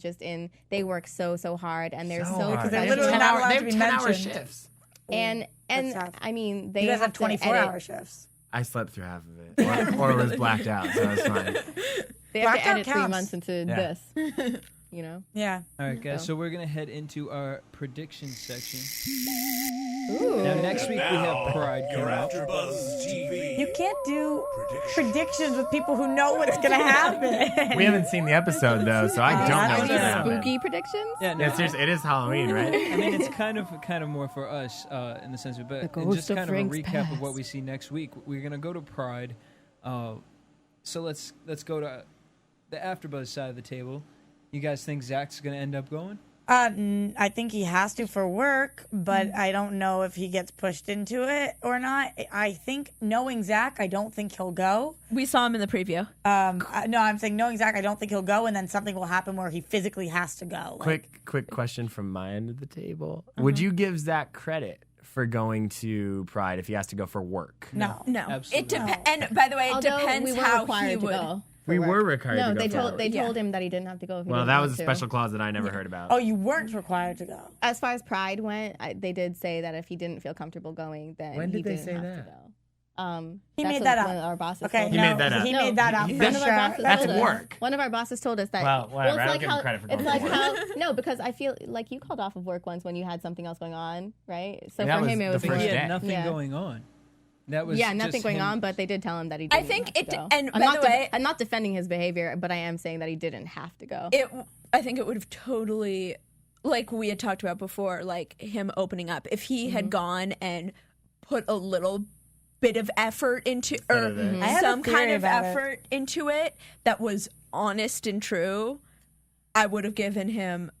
They work so hard and they're so hard. They're professional. literally not allowed They to have be 10-hour mentioned. shifts. And That's tough. I mean they You guys have to edit. 24-hour shifts. I slept through half of it, or was blacked out, so it's fine. They have to Blackout edit 3 counts. months into Yeah. this. You know? Yeah. All right, guys. So we're gonna head into our prediction section. Ooh. Now next week we have Pride Your coming up. AfterBuzz TV. You can't do predictions with people who know what's going to happen. We haven't seen the episode though, so I don't know Are what's these gonna happen. Spooky predictions? Yeah, no, Yeah, seriously, it is Halloween, right? I mean, it's kind of more for us in the sense of, but The and just ghost of kind of a Frank's recap of past. what we see next week. We're gonna go to Pride, so let's go to the AfterBuzz side of the table. You guys think Zach's gonna end up going? I think he has to for work, but I don't know if he gets pushed into it or not. I think, knowing Zach, I don't think he'll go. We saw him in the preview. No, I'm saying, knowing Zach, I don't think he'll go, and then something will happen where he physically has to go. Quick question from my end of the table. Would you give Zach credit for going to Pride if he has to go for work? No. No, Absolutely. it depends. And by the way, it Although depends we were how required he to would. go. We for were work. required No, to go they for told work. they told him that he didn't have to go. If he Well, didn't that want was a to. special clause that I never heard about. Oh, you weren't required to go. As far as Pride went, they did say that if he didn't feel comfortable going, then When he did they didn't say have that? to go. He That's made what that up. One of our bosses Okay, told He us. made that up. He made that up for One of our sure. bosses That's told us- work. One of our bosses told us that. Well, whatever, it's I don't like give him how, credit for it's going like to how no, because I feel like you called off of work once when you had something else going on, right? So And that for him, was it was the But first he day. had nothing Yeah. going on. That was yeah, nothing just going him- on, but they did tell him that he I didn't think have to it. go. And I'm by not the way, I'm not defending his behavior, but I am saying that he didn't have to go. I think it would have totally, like we had talked about before, like him opening up. If he had gone and put a little bit of effort into, or I have a some kind theory of about it. effort into it that was honest and true, I would have given him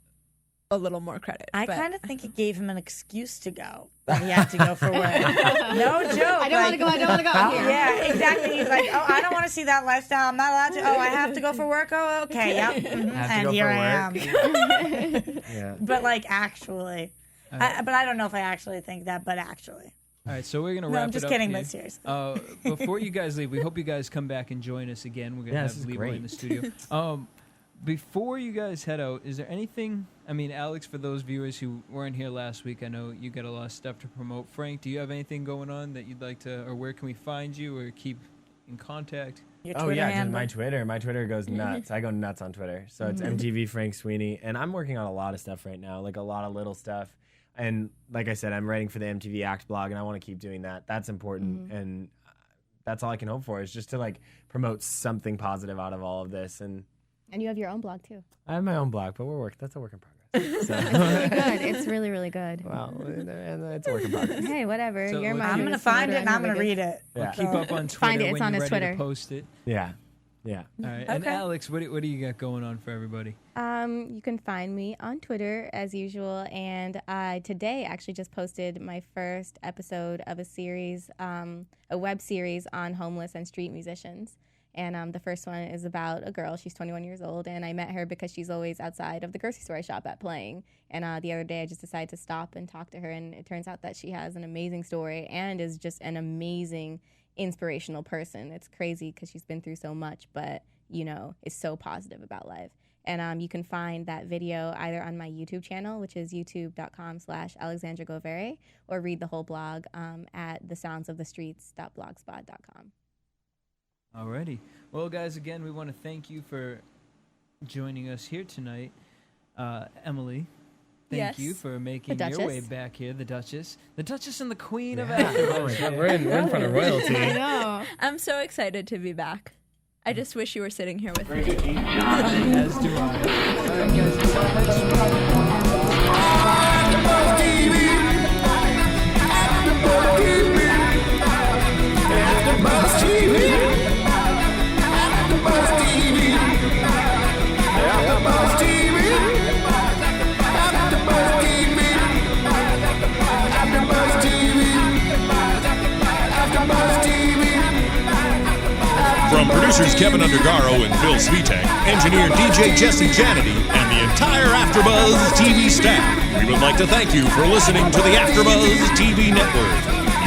a little more credit. I but- kind of think it gave him an excuse to go. That he had to go for work. No joke. I don't want to go. I don't want to go. I'm here. Yeah, exactly. He's like, oh, I don't want to see that lifestyle. I'm not allowed to. Oh, I have to go for work. Oh, okay. Yep. Mhm. Have to And go here for I work. am. Yeah. But like, actually, but I don't know if I actually think that. But actually, All right, so we're gonna No, wrap I'm it just up kidding, here. but seriously. Before you guys leave, we hope you guys come back and join us again. We're gonna Yeah, this have is Leroy great. in the studio. Before you guys head out, is there anything? I mean, Alex, for those viewers who weren't here last week, I know you got a lot of stuff to promote. Frank, do you have anything going on that you'd like to, or where can we find you, or keep in contact? your Oh Twitter yeah, just handle. my Twitter. My Twitter goes nuts. I go nuts on Twitter. So it's MTV Frank Sweeney, and I'm working on a lot of stuff right now, like a lot of little stuff. And like I said, I'm writing for the MTV Act blog, and I want to keep doing that. That's important, and that's all I can hope for is just to like promote something positive out of all of this. And you have your own blog too. I have my own blog, but that's a work in progress. So. It's really good. It's really, really good. Well, it's a work in progress. Hey, whatever. So You're look, my. I'm gonna find it and I'm gonna read it. Yeah. Keep up on Twitter Find it, it's when on you're his ready Twitter. to post it. Yeah. All right, and Okay. Alex, what do you got going on for everybody? You can find me on Twitter as usual, and I today actually just posted my first episode of a series, a web series on homeless and street musicians. And the first one is about a girl. She's 21 years old, and I met her because she's always outside of the grocery store I shop at playing. And the other day, I just decided to stop and talk to her, and it turns out that she has an amazing story and is just an amazing, inspirational person. It's crazy because she's been through so much, but, you know, is so positive about life. And you can find that video either on my YouTube channel, which is youtube.com/Alexandra Govere, or read the whole blog at thesoundsofthestreets.blogspot.com. Alrighty. Well, guys, again, we want to thank you for joining us here tonight. Emily, thank Yes. you for making The your way Duchess. back here. The Duchess and the Queen of Oh AfterBuzz. my God, we're in front of royalty. I know. I'm so excited to be back. I just wish you were sitting here with me. As do I. All right, guys, until next From producers Kevin Undergaro and Phil Svitek, engineer DJ Jesse Janedy, and the entire AfterBuzz TV staff, we would like to thank you for listening to the AfterBuzz TV network.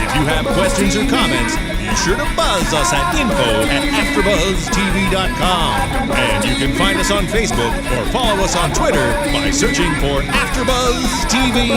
If you have questions or comments, be sure to buzz us at info@AfterBuzzTV.com. And you can find us on Facebook or follow us on Twitter by searching for AfterBuzz TV.